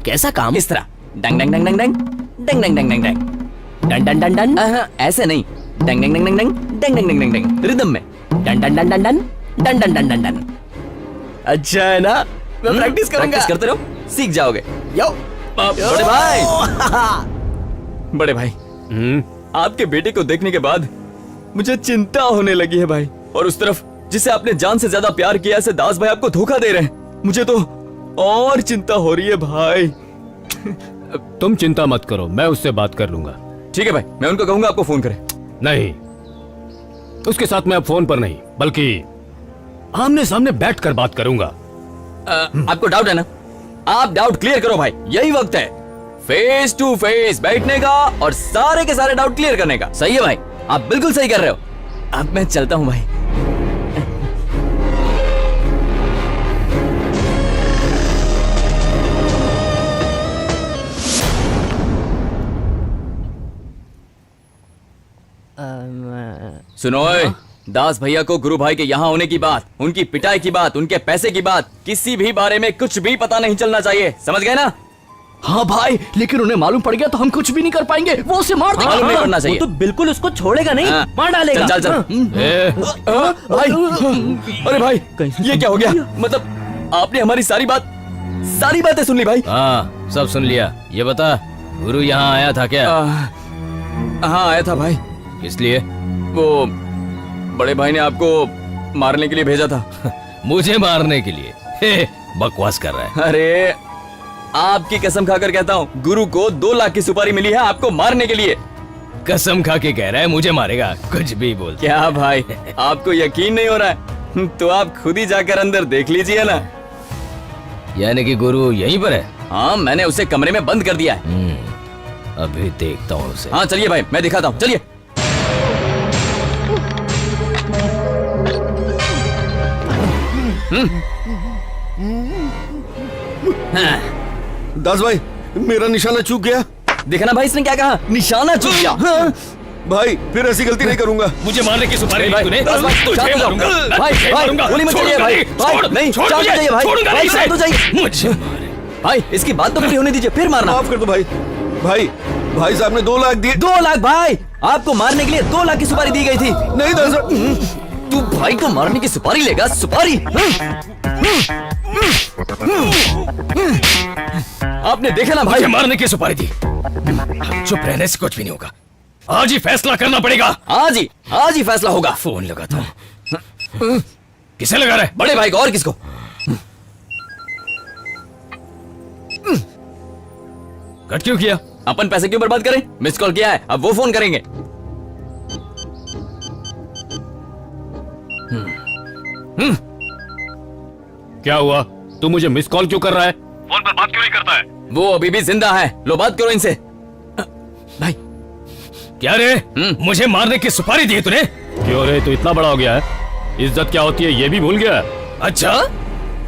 कैसा काम? इस तरह डंग डंग डंग डंग डंग डंग डंग डंग डंग डन डन डन डन। ऐसे नहीं, डंग डंग डंग डंग डंग डंग डंग डंग डंग रिदम में। Done done done done done done done done done done. अच्छा है ना? मैं प्रैक्टिस करूंगा। प्रैक्टिस करते रहो, सीख जाओगे। यो बड़े भाई, बड़े भाई, आपके बेटे को देखने के बाद मुझे चिंता होने लगी है भाई। और उस तरफ जिसे आपने जान से ज्यादा प्यार किया, ऐसे दास भाई आपको धोखा दे रहे हैं। मुझे तो और चिंता हो रही है भाई। तुम चिंता मत करो, मैं उससे बात कर लूंगा। ठीक है भाई, मैं उनको कहूंगा आपको फोन करें। नहीं, उसके साथ मैं अब फोन पर नहीं बल्कि आमने सामने बैठकर बात करूंगा। आपको डाउट है ना? आप डाउट क्लियर करो भाई, यही वक्त है फेस टू फेस बैठने का और सारे के सारे डाउट क्लियर करने का। सही है भाई, आप बिल्कुल सही कर रहे हो। अब मैं चलता हूं भाई। सुनो ओए, दास भैया को गुरु भाई के यहाँ होने की बात, उनकी पिटाई की बात, उनके पैसे की बात, किसी भी बारे में कुछ भी पता नहीं चलना चाहिए, समझ गए ना? हाँ भाई, लेकिन उन्हें मालूम पड़ गया तो हम कुछ भी नहीं कर पाएंगे। वो उसे मार देगा। मालूम नहीं पड़ना चाहिए। वो तो बिल्कुल उसको छोड़ेगा नहीं, मार डालेगा। चल चल भाई, अरे भाई ये क्या हो गया? मतलब आपने हमारी सारी बातें सुन ली भाई? हाँ, सब सुन लिया। ये बता, गुरु यहाँ आया था क्या? हाँ आया था भाई। इसलिए वो बड़े भाई ने आपको मारने के लिए भेजा था। मुझे मारने के लिए? बकवास कर रहा है। अरे आपकी कसम खाकर कहता हूँ, गुरु को 2 लाख की सुपारी मिली है आपको मारने के लिए। कसम खा के कह रहा है मुझे मारेगा? कुछ भी बोल। क्या भाई, आपको यकीन नहीं हो रहा है? तो आप खुद ही जाकर अंदर देख लीजिए ना। यानी कि गुरु यहीं पर है? हाँ, मैंने उसे कमरे में बंद कर दिया है। अभी देखता हूँ उसे। हाँ चलिए भाई, मैं दिखाता हूँ, चलिए। दास भाई, मेरा निशाना चूक गया। देखा ना भाई, इसने क्या कहा? निशाना चूक गया। भाई फिर ऐसी गलती नहीं करूंगा। मुझे मारने की सुपारी भाई, तूने? तुझे मारूंगा। भाई गोली मत चलिए भाई। भाई नहीं, शांत हो जाइए भाई। भाई शांत हो जाइए। मुझे भाई इसकी बात तो पूरी होने दीजिए, फिर मारना। माफ कर दो भाई। भाई साहब ने 2 लाख दिए। 2 लाख भाई, आपको मारने के लिए 2 लाख की सुपारी दी गई थी। नहीं दास साहब, तू भाई को मारने की सुपारी लेगा? सुपारी? आपने देखा ना भाई, मुझे मारने की सुपारी दी। चुप रहने से कुछ भी नहीं होगा। आज ही फैसला करना पड़ेगा। आज ही फैसला होगा। फोन लगाता हूँ। किसे लगा रहा है? बड़े भाई को और किसको? कट क्यों किया? अपन पैसे क्यों बर्बाद करें? मिस कॉल किया है, अब वो फोन करेंगे। क्या हुआ? तू मुझे मिस कॉल क्यों कर रहा है? फोन पर बात क्यों नहीं करता है? वो अभी भी जिंदा है, लो बात करो इनसे। भाई क्या रे? मुझे मारने की सुपारी दी तूने? क्यों रे, तू इतना बड़ा हो गया है, इज्जत क्या होती है ये भी भूल गया? अच्छा,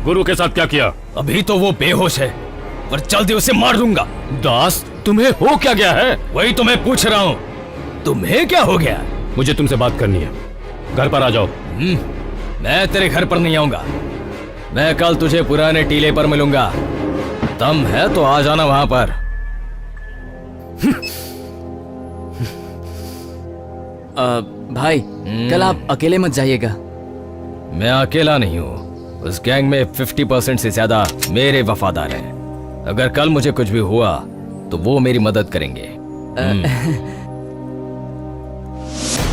गुरु के साथ क्या किया? अभी तो वो बेहोश है, पर जल्दी उसे मार दूंगा। दास, तुम्हें हो क्या गया है? वही तो मैं पूछ रहा हूँ, तुम्हें क्या हो गया? मुझे तुमसे बात करनी है, घर पर आ जाओ। मैं तेरे घर पर नहीं आऊंगा, मैं कल तुझे पुराने टीले पर मिलूंगा। दम है तो आ जाना वहां पर। भाई कल आप अकेले मत जाइएगा। मैं अकेला नहीं हूँ, उस गैंग में 50% से ज्यादा मेरे वफादार हैं। अगर कल मुझे कुछ भी हुआ तो वो मेरी मदद करेंगे।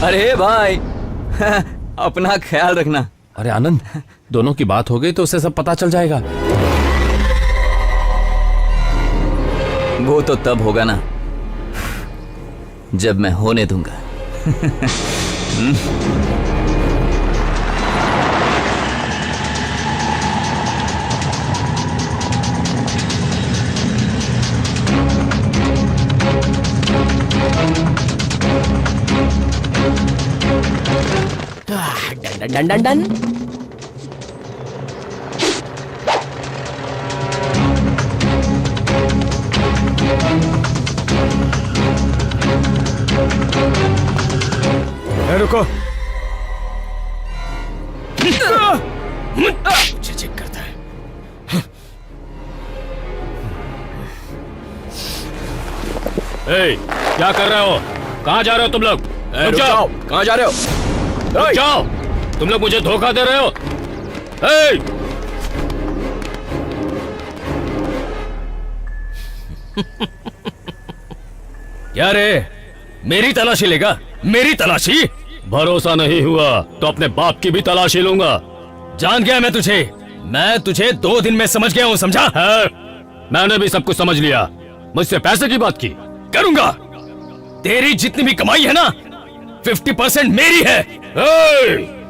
अरे भाई अपना ख्याल रखना। अरे आनंद, दोनों की बात हो गई तो उसे सब पता चल जाएगा। वो तो तब होगा ना जब मैं होने दूंगा। Done done done. रुको, मुझे चेक करता है। ए, क्या कर रहे हो? कहाँ जा रहे हो तुम लोग? रुक जाओ। कहाँ जा रहे हो? रुक जाओ, तुम लोग मुझे धोखा दे रहे हो। ए! क्या रे, मेरी तलाशी लेगा? मेरी तलाशी? भरोसा नहीं हुआ तो अपने बाप की भी तलाशी लूंगा। जान गया मैं तुझे 2 दिन में समझ गया हूँ, समझा? है, मैंने भी सब कुछ समझ लिया। मुझसे पैसे की बात की। करूंगा। तेरी जितनी भी कमाई है ना 50% मेरी है।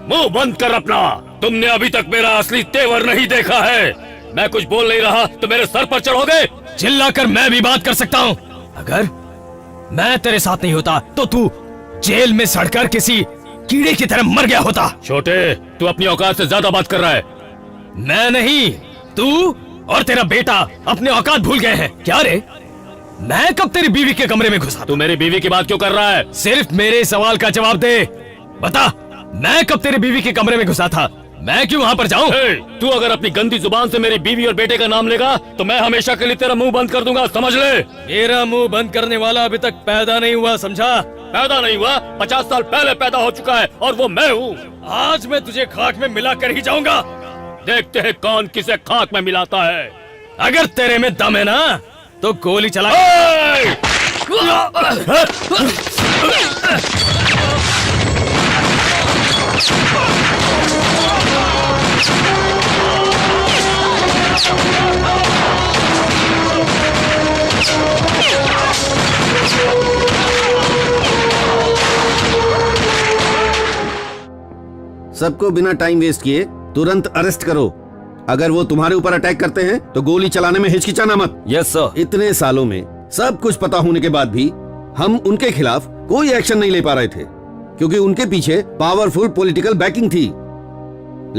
मुंह बंद कर अपना। तुमने अभी तक मेरा असली तेवर नहीं देखा है। मैं कुछ बोल नहीं रहा तो मेरे सर पर चढ़ोगे? चिल्लाकर मैं भी बात कर सकता हूँ। अगर मैं तेरे साथ नहीं होता तो तू जेल में सड़कर किसी कीड़े की तरह मर गया होता। छोटे, तू अपनी औकात से ज्यादा बात कर रहा है। मैं नहीं, तू और तेरा बेटा अपने औकात भूल गए हैं। क्या रे, मैं कब तेरी बीवी के कमरे में घुसा? तू मेरी बीवी की बात क्यों कर रहा है? सिर्फ मेरे सवाल का जवाब दे। बता, मैं कब तेरी बीवी के कमरे में घुसा था? मैं क्यों वहाँ पर जाऊँ? तू अगर अपनी गंदी जुबान से मेरी बीवी और बेटे का नाम लेगा तो मैं हमेशा के लिए तेरा मुंह बंद कर दूंगा, समझ ले। मेरा मुंह बंद करने वाला अभी तक पैदा नहीं हुआ, समझा? पैदा नहीं हुआ? 50 साल पहले पैदा हो चुका है और वो मैं हूँ। आज मैं तुझे खाक में मिला कर ही जाऊंगा। देखते हैं कौन किसे खाक में मिलाता है। अगर तेरे में दम है ना तो गोली चला। सबको बिना टाइम वेस्ट किए तुरंत अरेस्ट करो। अगर वो तुम्हारे ऊपर अटैक करते हैं तो गोली चलाने में हिचकिचाना मत। Yes sir. इतने सालों में सब कुछ पता होने के बाद भी हम उनके खिलाफ कोई एक्शन नहीं ले पा रहे थे क्योंकि उनके पीछे पावरफुल पॉलिटिकल बैकिंग थी।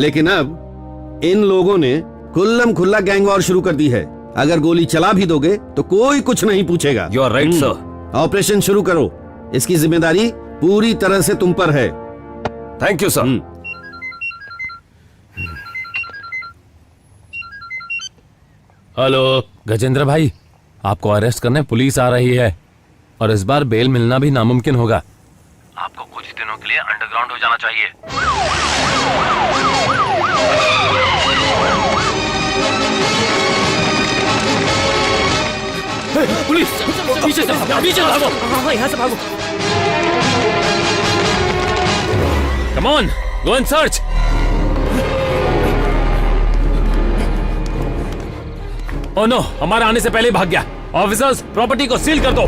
लेकिन अब इन लोगों ने खुल्लम खुल्ला गैंग वॉर शुरू कर दी है। अगर गोली चला भी दोगे तो कोई कुछ नहीं पूछेगा। You are right sir. Operation शुरू करो, इसकी जिम्मेदारी पूरी तरह से तुम पर है। Thank you sir. Hello Gajendra भाई, आपको अरेस्ट करने पुलिस आ रही है और इस बार बेल मिलना भी नामुमकिन होगा। आपको कुछ दिनों के लिए अंडरग्राउंड हो जाना चाहिए। पुलिस पीछे से भागो। हाँ, यहाँ से भागो। Come on, go and search. Oh no, हमारा आने से पहले ही भाग गया। ऑफिसर्स, प्रॉपर्टी को सील कर दो।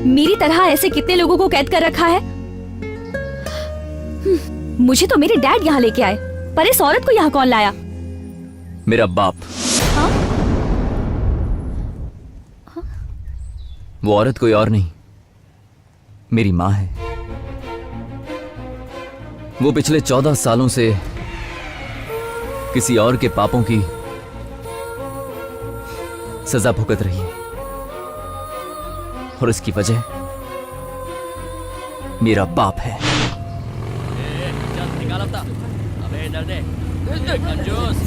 मेरी तरह ऐसे कितने लोगों को कैद कर रखा है। मुझे तो मेरे डैड यहाँ लेके आए, पर इस औरत को यहाँ कौन लाया? मेरा बाप। वो औरत कोई और नहीं, मेरी माँ है। वो पिछले 14 सालों से किसी और के पापों की सजा भुगत रही है, और इसकी वजह मेरा बाप है।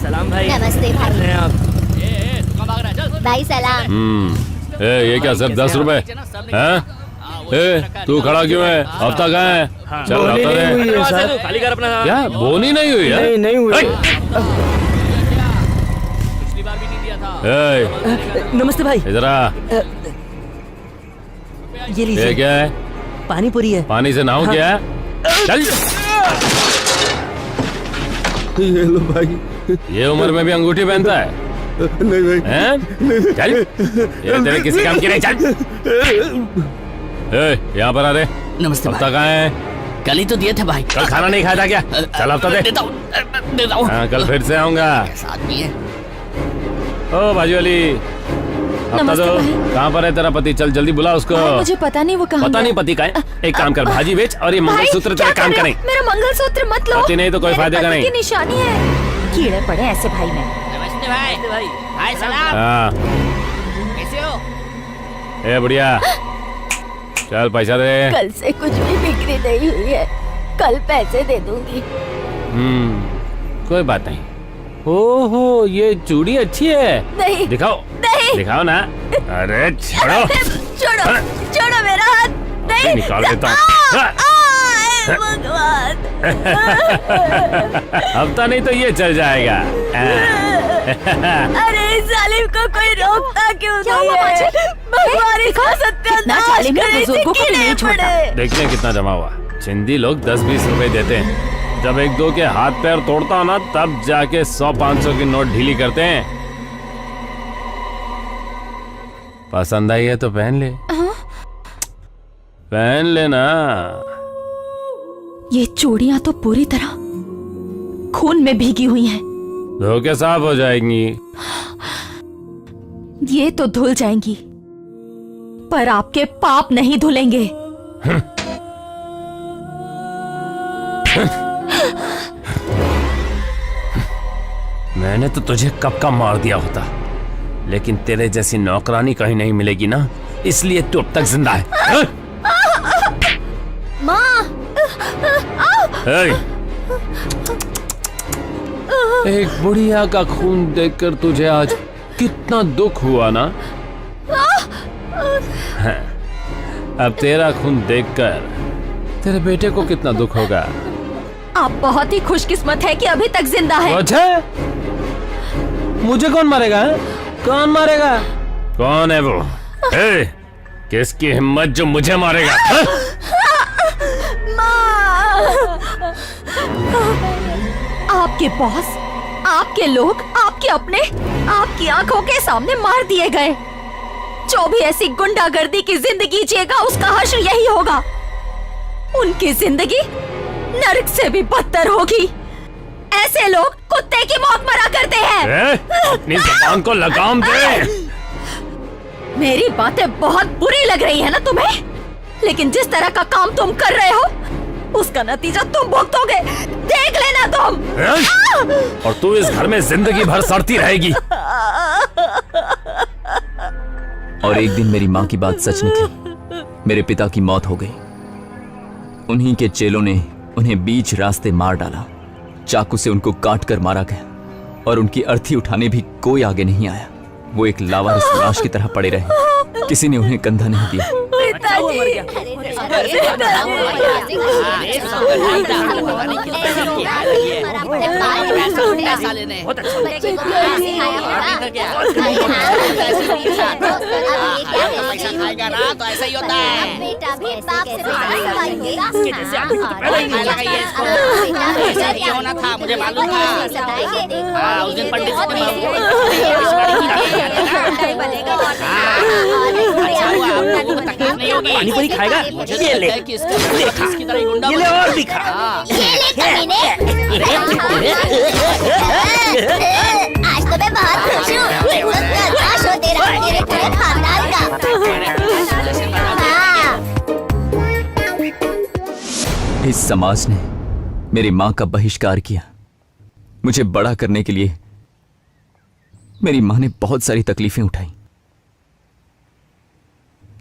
सलाम भाई। नमस्ते भाई। अरे आप भाई सलाम। ये क्या सब 10 रुपए हैं? तू खड़ा क्यों है? हफ्ता कहाँ है? चल बोली हफ्ता नहीं हुई दे। है सर। खाली कर अपना। क्या बोनी नहीं हुई है? नहीं हुई। पिछली बार भी नहीं दिया था। नमस्ते भाई। इधर आ। ये ये लीजिए, क्या है? पानी पूरी है। पानी से नहाऊं क्या? चल। ये लो भाई। ये उम्र में भी अंगूठी पहनता है? नहीं भाई। हैं? चल। ये तेरे किसी काम की नहीं। चल। यहाँ पर आ रे। नमस्ते हफ्ता कहाँ है? कल ही तो दिए थे भाई। कल खाना नहीं खाया था क्या? चल हफ्ता दे। देता हूँ। हाँ, कल फिर से आऊंगा। आदमी है। ओ बाजू वाली, हफ्ता नमस्ते दो। भाई। कहाँ पर है तेरा पति? चल जल्दी बुला उसको। भाई, मुझे पता नहीं वो कहाँ पता गया। नहीं पति का है? एक काम कर, भाजी बेच और ये भाई, मंगलसूत्र क्या तेरे काम कर का रहे नहीं। हो? मेरा मंगलसूत्र मत लो। पति नहीं तो कोई मेरे फायदे का पति नहीं। की निशानी है। कीड़े पड़े ऐसे भाई में। नमस्ते भाई। भाई सलाम। हाँ। कैसे हो? ए बढ़िया, चल पैसा दे। कल से कुछ भी बिक्री नहीं हुई है, कल पैसे दे दूंगी। कोई बात नहीं। ओहो, ये चूड़ी अच्छी है। नहीं। दिखाओ। नहीं। दिखाओ ना। अरे छोड़ो। छोड़ो, छोड़ो मेरा हाथ। नहीं। निकाल देता हूँ। भगवान। हफ्ता नहीं तो ये चल जाएगा। अरे इस जालिम को कोई रोकता क्यों नहीं हुआ है? बाजी? भगवान इसका इतना सत्यानाश जालिम है, करे, बुजुर्गों को भी नहीं कीड़े छोड़ता। पड़े। देखते हैं कितना जमा हुआ। सिंधी लोग 10-20 रुपए देते हैं। जब एक दो के हाथ पैर तोड़ता हो ना, तब जाके 100-500 की नोट ढीली करते हैं। पसंद आई है तो पहन ले। पहन लेना। ये चूड़ियां तो पूरी तरह खून में भीगी हुई हैं। धो के साफ हो जाएंगी। ये तो धुल जाएंगी, पर आपके पाप नहीं धुलेंगे। मैंने तो तुझे कब का मार दिया होता, लेकिन तेरे जैसी नौकरानी कहीं नहीं मिलेगी ना, इसलिए तू अब तक जिंदा है। माँ। एक बुढ़िया का खून देखकर तुझे आज कितना दुख हुआ ना? हाँ, अब तेरा खून देखकर तेरे बेटे को कितना दुख होगा। आप बहुत ही खुशकिस्मत है कि अभी तक जिंदा है। अच्छा, मुझे कौन मारेगा? कौन मारेगा? कौन है वो? किसकी हिम्मत जो मुझे मारेगा? आपके बॉस, आपके लोग, आपके अपने, आपकी आंखों के सामने मार दिए गए। जो भी ऐसी गुंडागर्दी की जिंदगी जिएगा, उसका हश्र यही होगा। उनकी जिंदगी नरक से भी बदतर होगी। ऐसे लोग कुत्ते की मौत मरा करते हैं। अपनी जुबान को लगाम दे। मेरी बातें बहुत बुरी लग रही है ना तुम्हें? लेकिन जिस तरह का काम तुम कर रहे हो, उसका नतीजा तुम भुगतोगे। देख लेना तुम। और तू इस घर में जिंदगी भर सड़ती रहेगी। और एक दिन मेरी माँ की बात सच निकली। मेरे पिता की मौत हो गई। उन्हीं के चेलों ने उन्हें बीच रास्ते मार डाला। चाकू से उनको काट कर मारा गया, और उनकी अर्थी उठाने भी कोई आगे नहीं आया। वो एक लावारिस लाश की तरह पड़े रहे। किसी ने उन्हें कंधा नहीं दिया। पैसा खाएगा ना तो ऐसा ही होता है। बेटा भी बाप से ये होना था, मुझे मालूम था। हाँ, उस दिन पंडित जी ने अच्छा हुआ, आप लोगों को तकलीफ नहीं होगी। पानी पूरी खाएगा? मुझे ये ले। लगता है कि इसका मतलब इसकी तरह ही गुंडा ये ले बनेगा। और भी खा। हाँ। ये ले कमीने। आज तो मैं बहुत खुश हूँ। सत्यानाश हो तेरा मेरे पूरे खानदान का। हाँ। इस समाज ने मेरी माँ का बहिष्कार किया। मुझे बड़ा करने के लिए मेरी माँ ने बहुत सारी तकलीफें उठाई।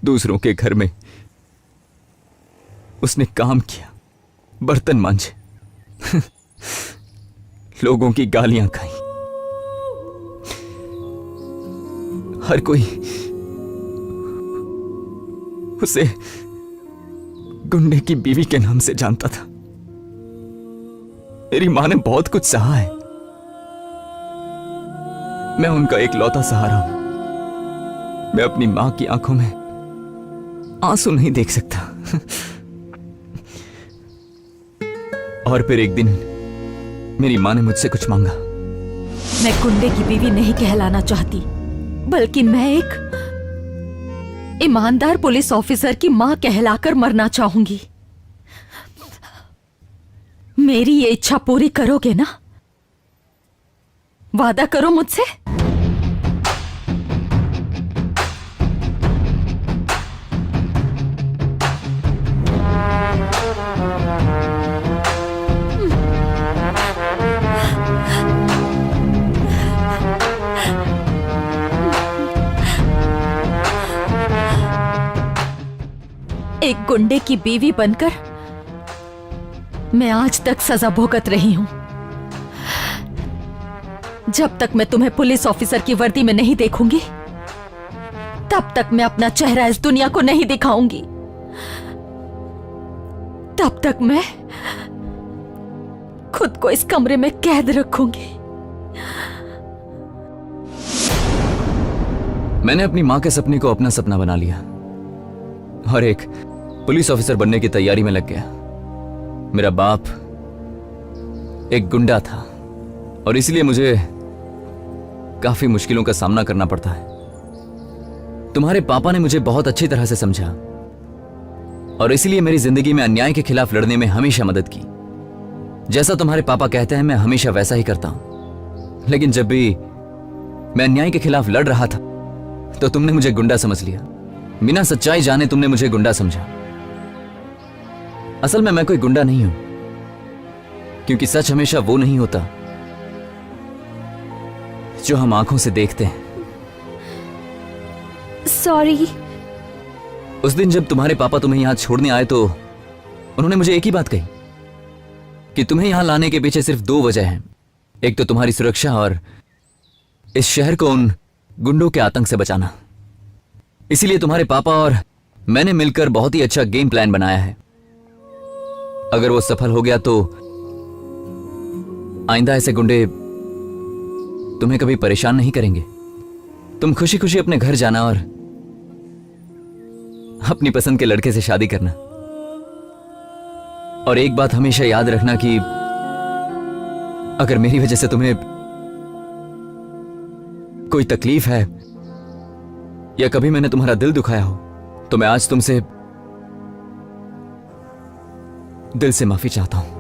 दूसरों के घर में उसने काम किया, बर्तन मांजे, लोगों की गालियां खाई। हर कोई उसे गुंडे की बीवी के नाम से जानता था। मेरी मां ने बहुत कुछ सहा है। मैं उनका इकलौता सहारा हूं। मैं अपनी मां की आंखों में आंसू नहीं देख सकता। और फिर एक दिन मेरी मां ने मुझसे कुछ मांगा। मैं गुंडे की बीवी नहीं कहलाना चाहती, बल्कि मैं एक ईमानदार पुलिस ऑफिसर की मां कहलाकर मरना चाहूंगी। मेरी ये इच्छा पूरी करोगे ना? वादा करो मुझसे। एक गुंडे की बीवी बनकर मैं आज तक सजा भुगत रही हूं। जब तक मैं तुम्हें पुलिस ऑफिसर की वर्दी में नहीं देखूंगी, तब तक मैं अपना चेहरा इस दुनिया को नहीं दिखाऊंगी। तब तक मैं खुद को इस कमरे में कैद रखूंगी। मैंने अपनी मां के सपने को अपना सपना बना लिया और एक पुलिस ऑफिसर बनने की तैयारी में लग गया। मेरा बाप एक गुंडा था और इसलिए मुझे काफी मुश्किलों का सामना करना पड़ता है। तुम्हारे पापा ने मुझे बहुत अच्छी तरह से समझा और इसलिए मेरी जिंदगी में अन्याय के खिलाफ लड़ने में हमेशा मदद की। जैसा तुम्हारे पापा कहते हैं मैं हमेशा वैसा ही करता हूं। लेकिन जब भी मैं अन्याय के खिलाफ लड़ रहा था तो तुमने मुझे गुंडा समझ लिया। बिना सच्चाई जाने तुमने मुझे गुंडा समझा। असल में मैं कोई गुंडा नहीं हूं, क्योंकि सच हमेशा वो नहीं होता जो हम आंखों से देखते हैं। सॉरी। उस दिन जब तुम्हारे पापा तुम्हें यहां छोड़ने आए तो उन्होंने मुझे एक ही बात कही कि तुम्हें यहां लाने के पीछे सिर्फ दो वजह हैं। एक तो तुम्हारी सुरक्षा और इस शहर को उन गुंडों के आतंक से बचाना। इसीलिए तुम्हारे पापा और मैंने मिलकर बहुत ही अच्छा गेम प्लान बनाया है। अगर वो सफल हो गया तो आइंदा ऐसे गुंडे तुम्हें कभी परेशान नहीं करेंगे। तुम खुशी खुशी अपने घर जाना और अपनी पसंद के लड़के से शादी करना। और एक बात हमेशा याद रखना कि अगर मेरी वजह से तुम्हें कोई तकलीफ है या कभी मैंने तुम्हारा दिल दुखाया हो तो मैं आज तुमसे दिल से माफी चाहता हूं।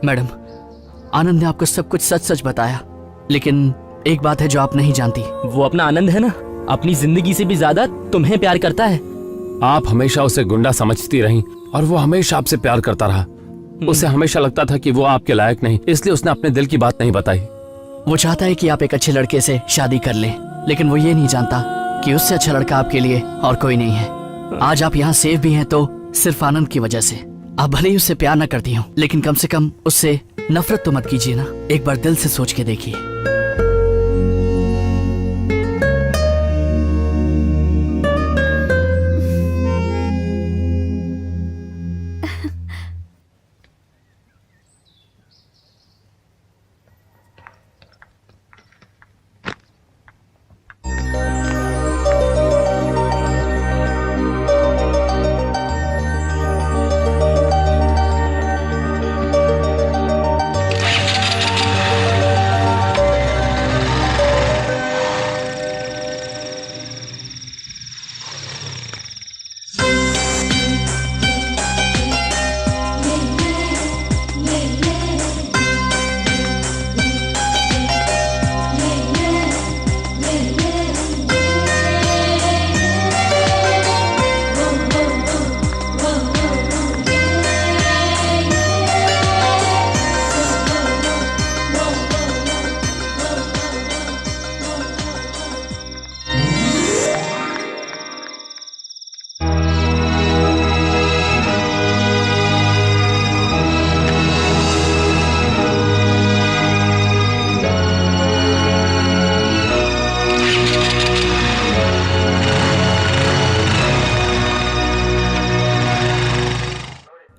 मैडम, आनंद ने आपको सब कुछ सच सच बताया, लेकिन एक बात है जो आप नहीं जानती। वो अपना आनंद है ना, अपनी जिंदगी से भी ज्यादा तुम्हें प्यार करता है। आप हमेशा उसे गुंडा समझती रहीं और वो हमेशा आपसे प्यार करता रहा। उसे हमेशा लगता था कि वो आपके लायक नहीं, इसलिए उसने अपने दिल की बात नहीं बताई। वो चाहता है कि आप एक अच्छे लड़के से शादी कर लें, लेकिन वो ये नहीं जानता कि उससे अच्छा लड़का आपके लिए और कोई नहीं है। आज आप यहाँ सेफ भी हैं तो सिर्फ आनंद की वजह से। आप भले ही उससे प्यार न करती हो, लेकिन कम से कम उससे नफरत तो मत कीजिए ना। एक बार दिल से सोच के देखिए।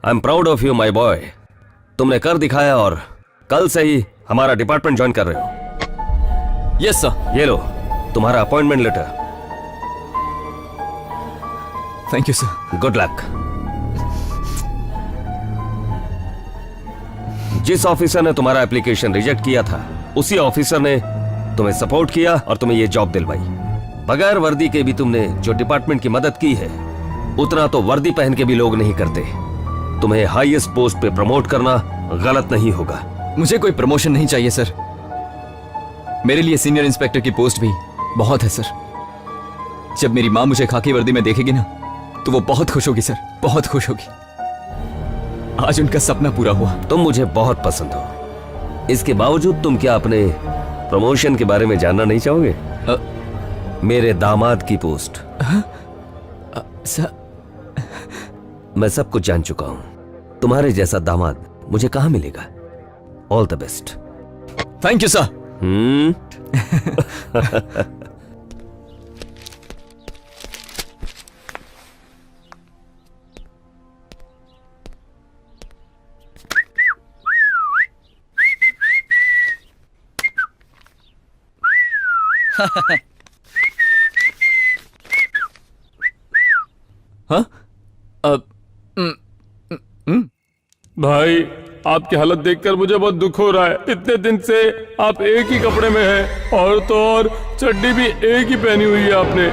I am proud of you my boy. तुमने कर दिखाया और कल से ही हमारा डिपार्टमेंट ज्वाइन कर रहे हो। Yes sir. ये लो तुम्हारा appointment letter. Thank you sir. Good luck. जिस ऑफिसर ने तुम्हारा एप्लीकेशन रिजेक्ट किया था उसी ऑफिसर ने तुम्हें सपोर्ट किया और तुम्हें यह जॉब दिलवाई। बगैर वर्दी के भी तुमने जो डिपार्टमेंट की मदद की है उतना तो वर्दी पहन के भी लोग नहीं करते। तुम्हें हाईएस्ट पोस्ट पे प्रमोट करना गलत नहीं होगा। मुझे कोई प्रमोशन नहीं चाहिए सर। मेरे लिए सीनियर इंस्पेक्टर की पोस्ट भी बहुत है सर। जब मेरी माँ मुझे खाकी वर्दी में देखेगी ना तो वो बहुत खुश होगी सर, बहुत खुश होगी। आज उनका सपना पूरा हुआ। तुम मुझे बहुत पसंद हो। इसके बावजूद तुम क्या अपने प्रमोशन के बारे में जानना नहीं चाहोगे? मेरे दामाद की पोस्ट। सर मैं सब कुछ जान चुका हूं। तुम्हारे जैसा दामाद मुझे कहां मिलेगा? All the best. Thank you sir. हाँ? भाई आपकी हालत देखकर मुझे बहुत दुख हो रहा है। इतने दिन से आप एक ही कपड़े में हैं और तो और चड्डी भी एक ही पहनी हुई है आपने।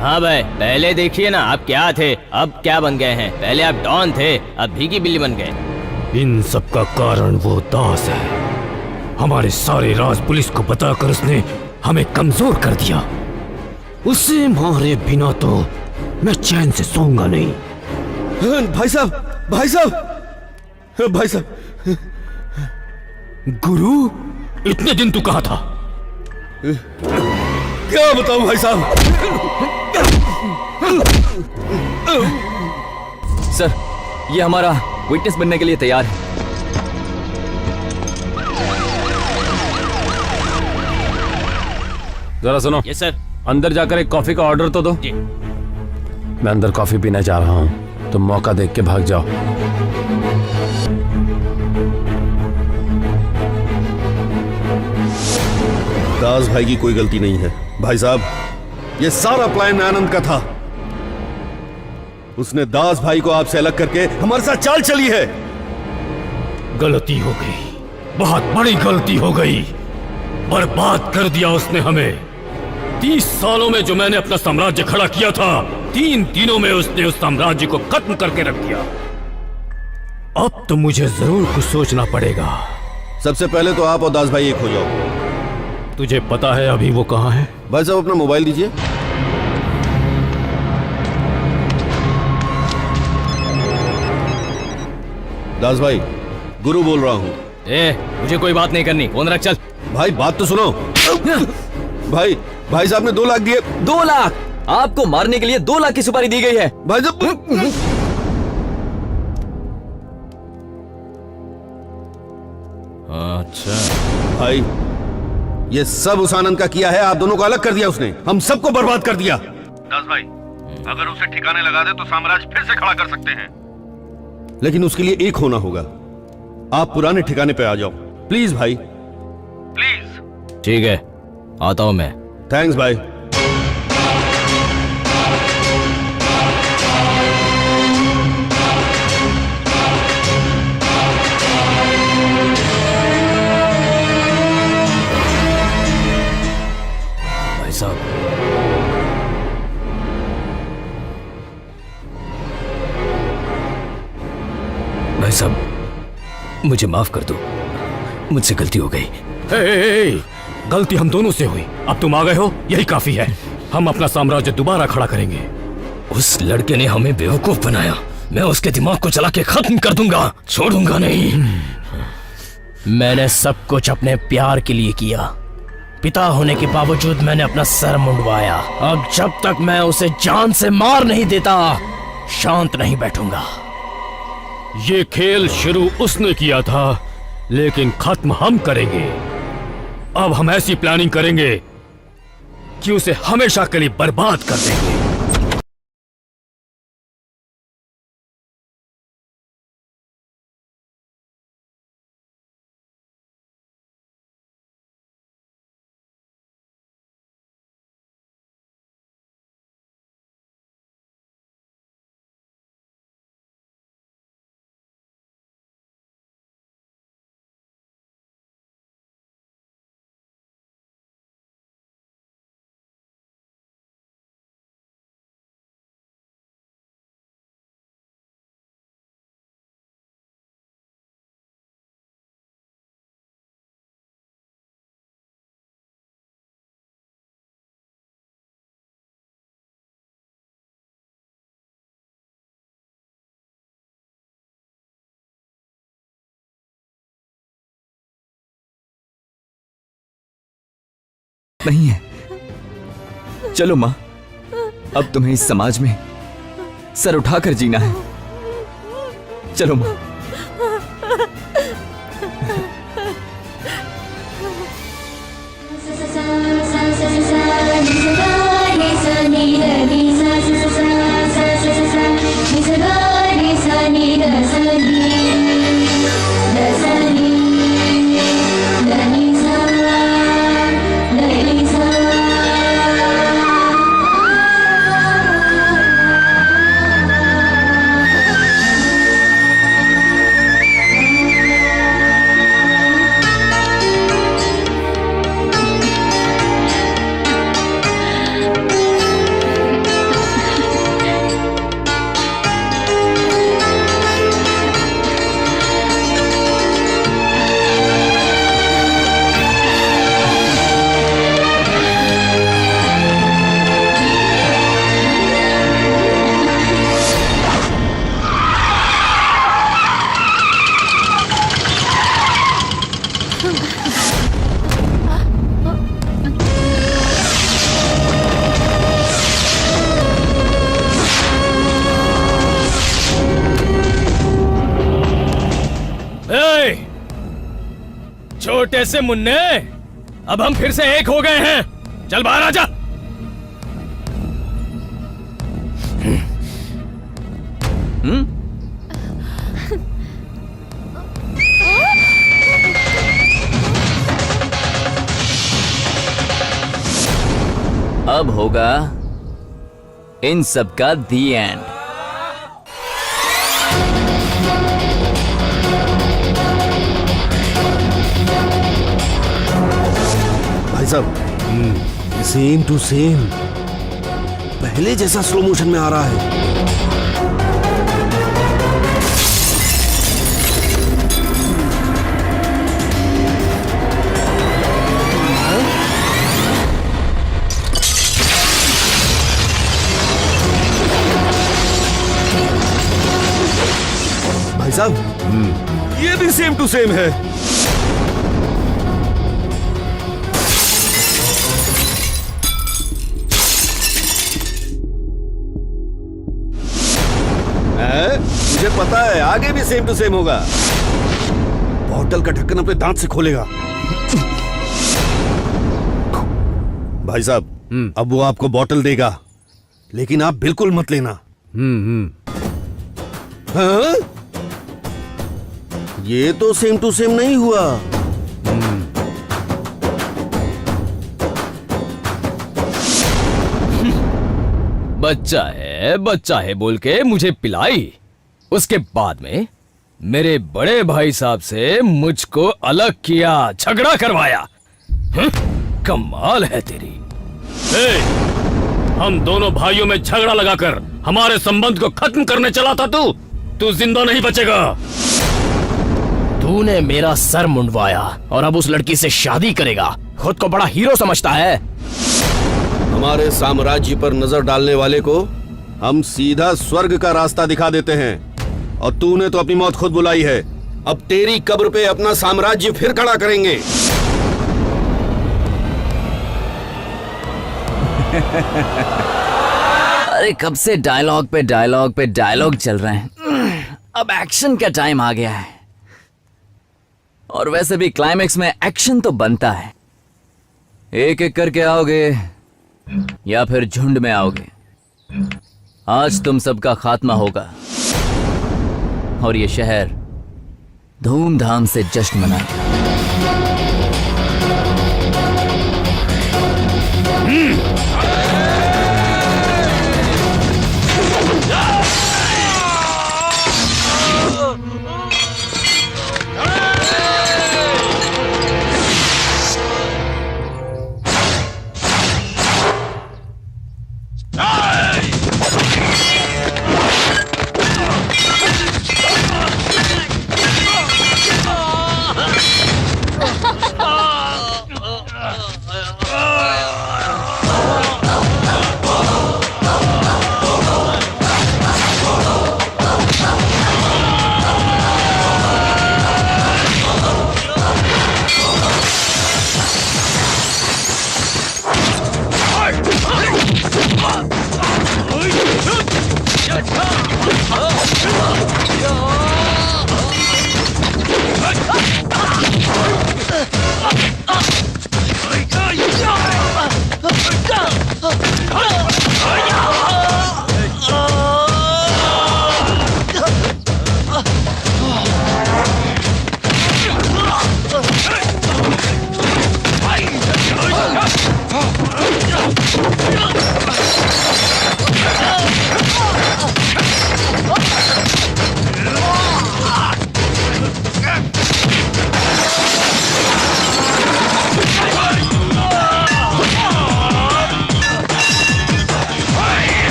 हाँ भाई, पहले देखिए ना आप क्या थे, अब क्या बन गए हैं। पहले आप डॉन थे, अब भीगी बिल्ली बन गए। इन सब का कारण वो दास है। हमारे सारे राज पुलिस को बताकर उसने हमें कमजोर कर दिया। उसे मारे बिना तो मैं चैन से सोऊंगा नहीं। भाई साहब, भाई साहब, भाई साहब। गुरु, इतने दिन तू कहाँ था? क्या बताऊं भाई साहब। सर ये हमारा विटनेस बनने के लिए तैयार है। जरा सुनो। Yes sir. अंदर जाकर एक कॉफी का ऑर्डर तो दो। जी। मैं अंदर कॉफी पीने जा रहा हूं, तुम मौका देख के भाग जाओ। दास भाई की कोई गलती नहीं है भाई साहब। ये सारा प्लान आनंद का था। उसने दास भाई को आपसे अलग करके हमारे साथ चाल चली है। गलती हो गई, बहुत बड़ी गलती हो गई। बर्बाद कर दिया उसने हमें। 30 सालों में जो मैंने अपना साम्राज्य खड़ा किया था, 3 दिनों में उसने उस साम्राज्य को खत्म करके रख दिया। अब तो मुझे जरूर कुछ सोचना पड़ेगा। सबसे पहले तो आप और दास भाई एक हो जाओ। तुझे पता है अभी वो कहाँ है? भाई साहब अपना मोबाइल दीजिए। दास भाई, गुरु बोल रहा हूँ। मुझे कोई बात नहीं करनी, फोन रख चल। भाई बात तो सुनो। भाई, भाई साहब ने 2 लाख दिए। 2 लाख? आपको मारने के लिए 2 लाख की सुपारी दी गई है। भाई साहब। अच्छा भाई, ये सब उस आनंद का किया है। आप दोनों को अलग कर दिया उसने, हम सबको बर्बाद कर दिया। दास भाई, अगर उसे ठिकाने लगा दे तो साम्राज्य फिर से खड़ा कर सकते हैं। लेकिन उसके लिए एक होना होगा। आप पुराने ठिकाने पे आ जाओ प्लीज भाई, प्लीज। ठीक है, आता हूं मैं। थैंक्स भाई। भाई साहब, भाई साहब मुझे माफ कर दो, मुझसे गलती हो गई। गलती हम दोनों से हुई। अब तुम आ गए हो, यही काफी है। हम अपना साम्राज्य दोबारा खड़ा करेंगे। उस लड़के ने हमें बेवकूफ बनाया। मैं उसके दिमाग को चला के खत्म कर दूंगा, छोड़ूंगा नहीं। मैंने सब कुछ अपने प्यार के लिए किया। पिता होने के बावजूद मैंने अपना सर मुंडवाया। अब जब तक मैं उसे जान से मार नहीं देता, शांत नहीं बैठूंगा। ये खेल शुरू उसने किया था, लेकिन खत्म हम करेंगे। अब हम ऐसी प्लानिंग करेंगे कि उसे हमेशा के लिए बर्बाद कर देंगे। नहीं है। चलो माँ, अब तुम्हें इस समाज में सर उठाकर जीना है। चलो माँ। छोटे से मुन्ने, अब हम फिर से एक हो गए हैं। चल बाहर आजा। अब होगा इन सब का दी एंड। भाई साहब, सेम टू सेम पहले जैसा स्लो मोशन में आ रहा है। भाई साहब, ये भी सेम टू सेम है। मुझे पता है आगे भी सेम टू सेम होगा। बोतल का ढक्कन अपने दांत से खोलेगा। भाई साहब, अब वो आपको बोतल देगा, लेकिन आप बिल्कुल मत लेना। हाँ? ये तो सेम टू सेम नहीं हुआ। बच्चा है बोल के मुझे पिलाई, उसके बाद में मेरे बड़े भाई साहब से मुझको अलग किया, झगड़ा करवाया। कमाल है तेरी। हम दोनों भाइयों में झगड़ा लगाकर हमारे संबंध को खत्म करने चला था। तू जिंदा नहीं बचेगा। तूने मेरा सर मुंडवाया और अब उस लड़की से शादी करेगा। खुद को बड़ा हीरो समझता है। हमारे साम्राज्य पर नजर डालने वाले को हम सीधा स्वर्ग का रास्ता दिखा देते हैं, और तूने तो अपनी मौत खुद बुलाई है। अब तेरी कब्र पे अपना साम्राज्य फिर खड़ा करेंगे। अरे कब से डायलॉग पे डायलॉग चल रहे हैं। अब एक्शन का टाइम आ गया है। और वैसे भी क्लाइमेक्स में एक्शन तो बनता है। एक एक करके आओगे या फिर झुंड में आओगे। आज तुम सबका खात्मा होगा और ये शहर धूमधाम से जश्न मनाएगा।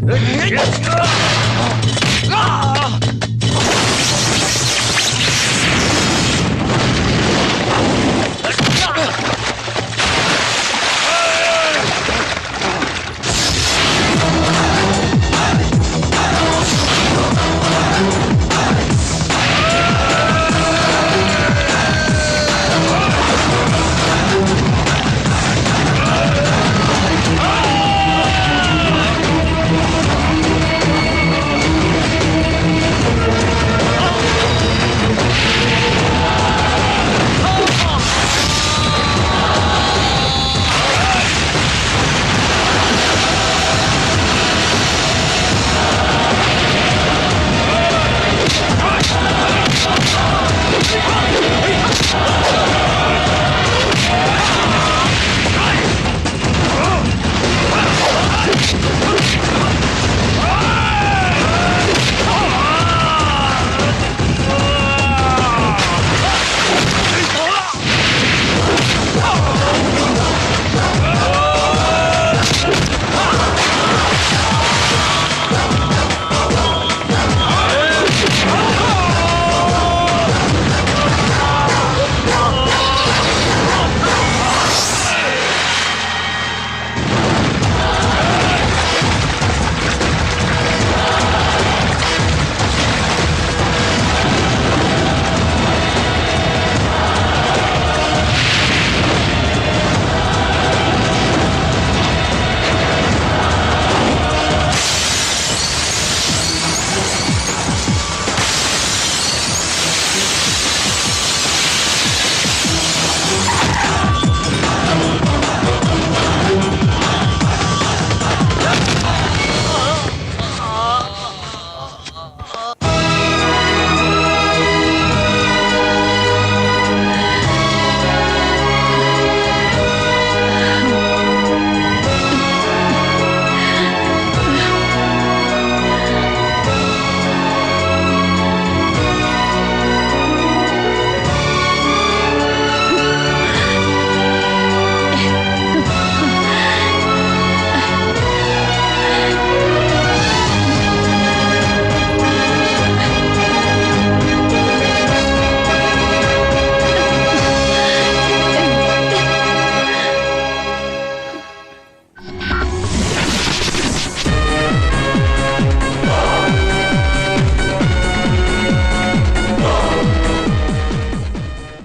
है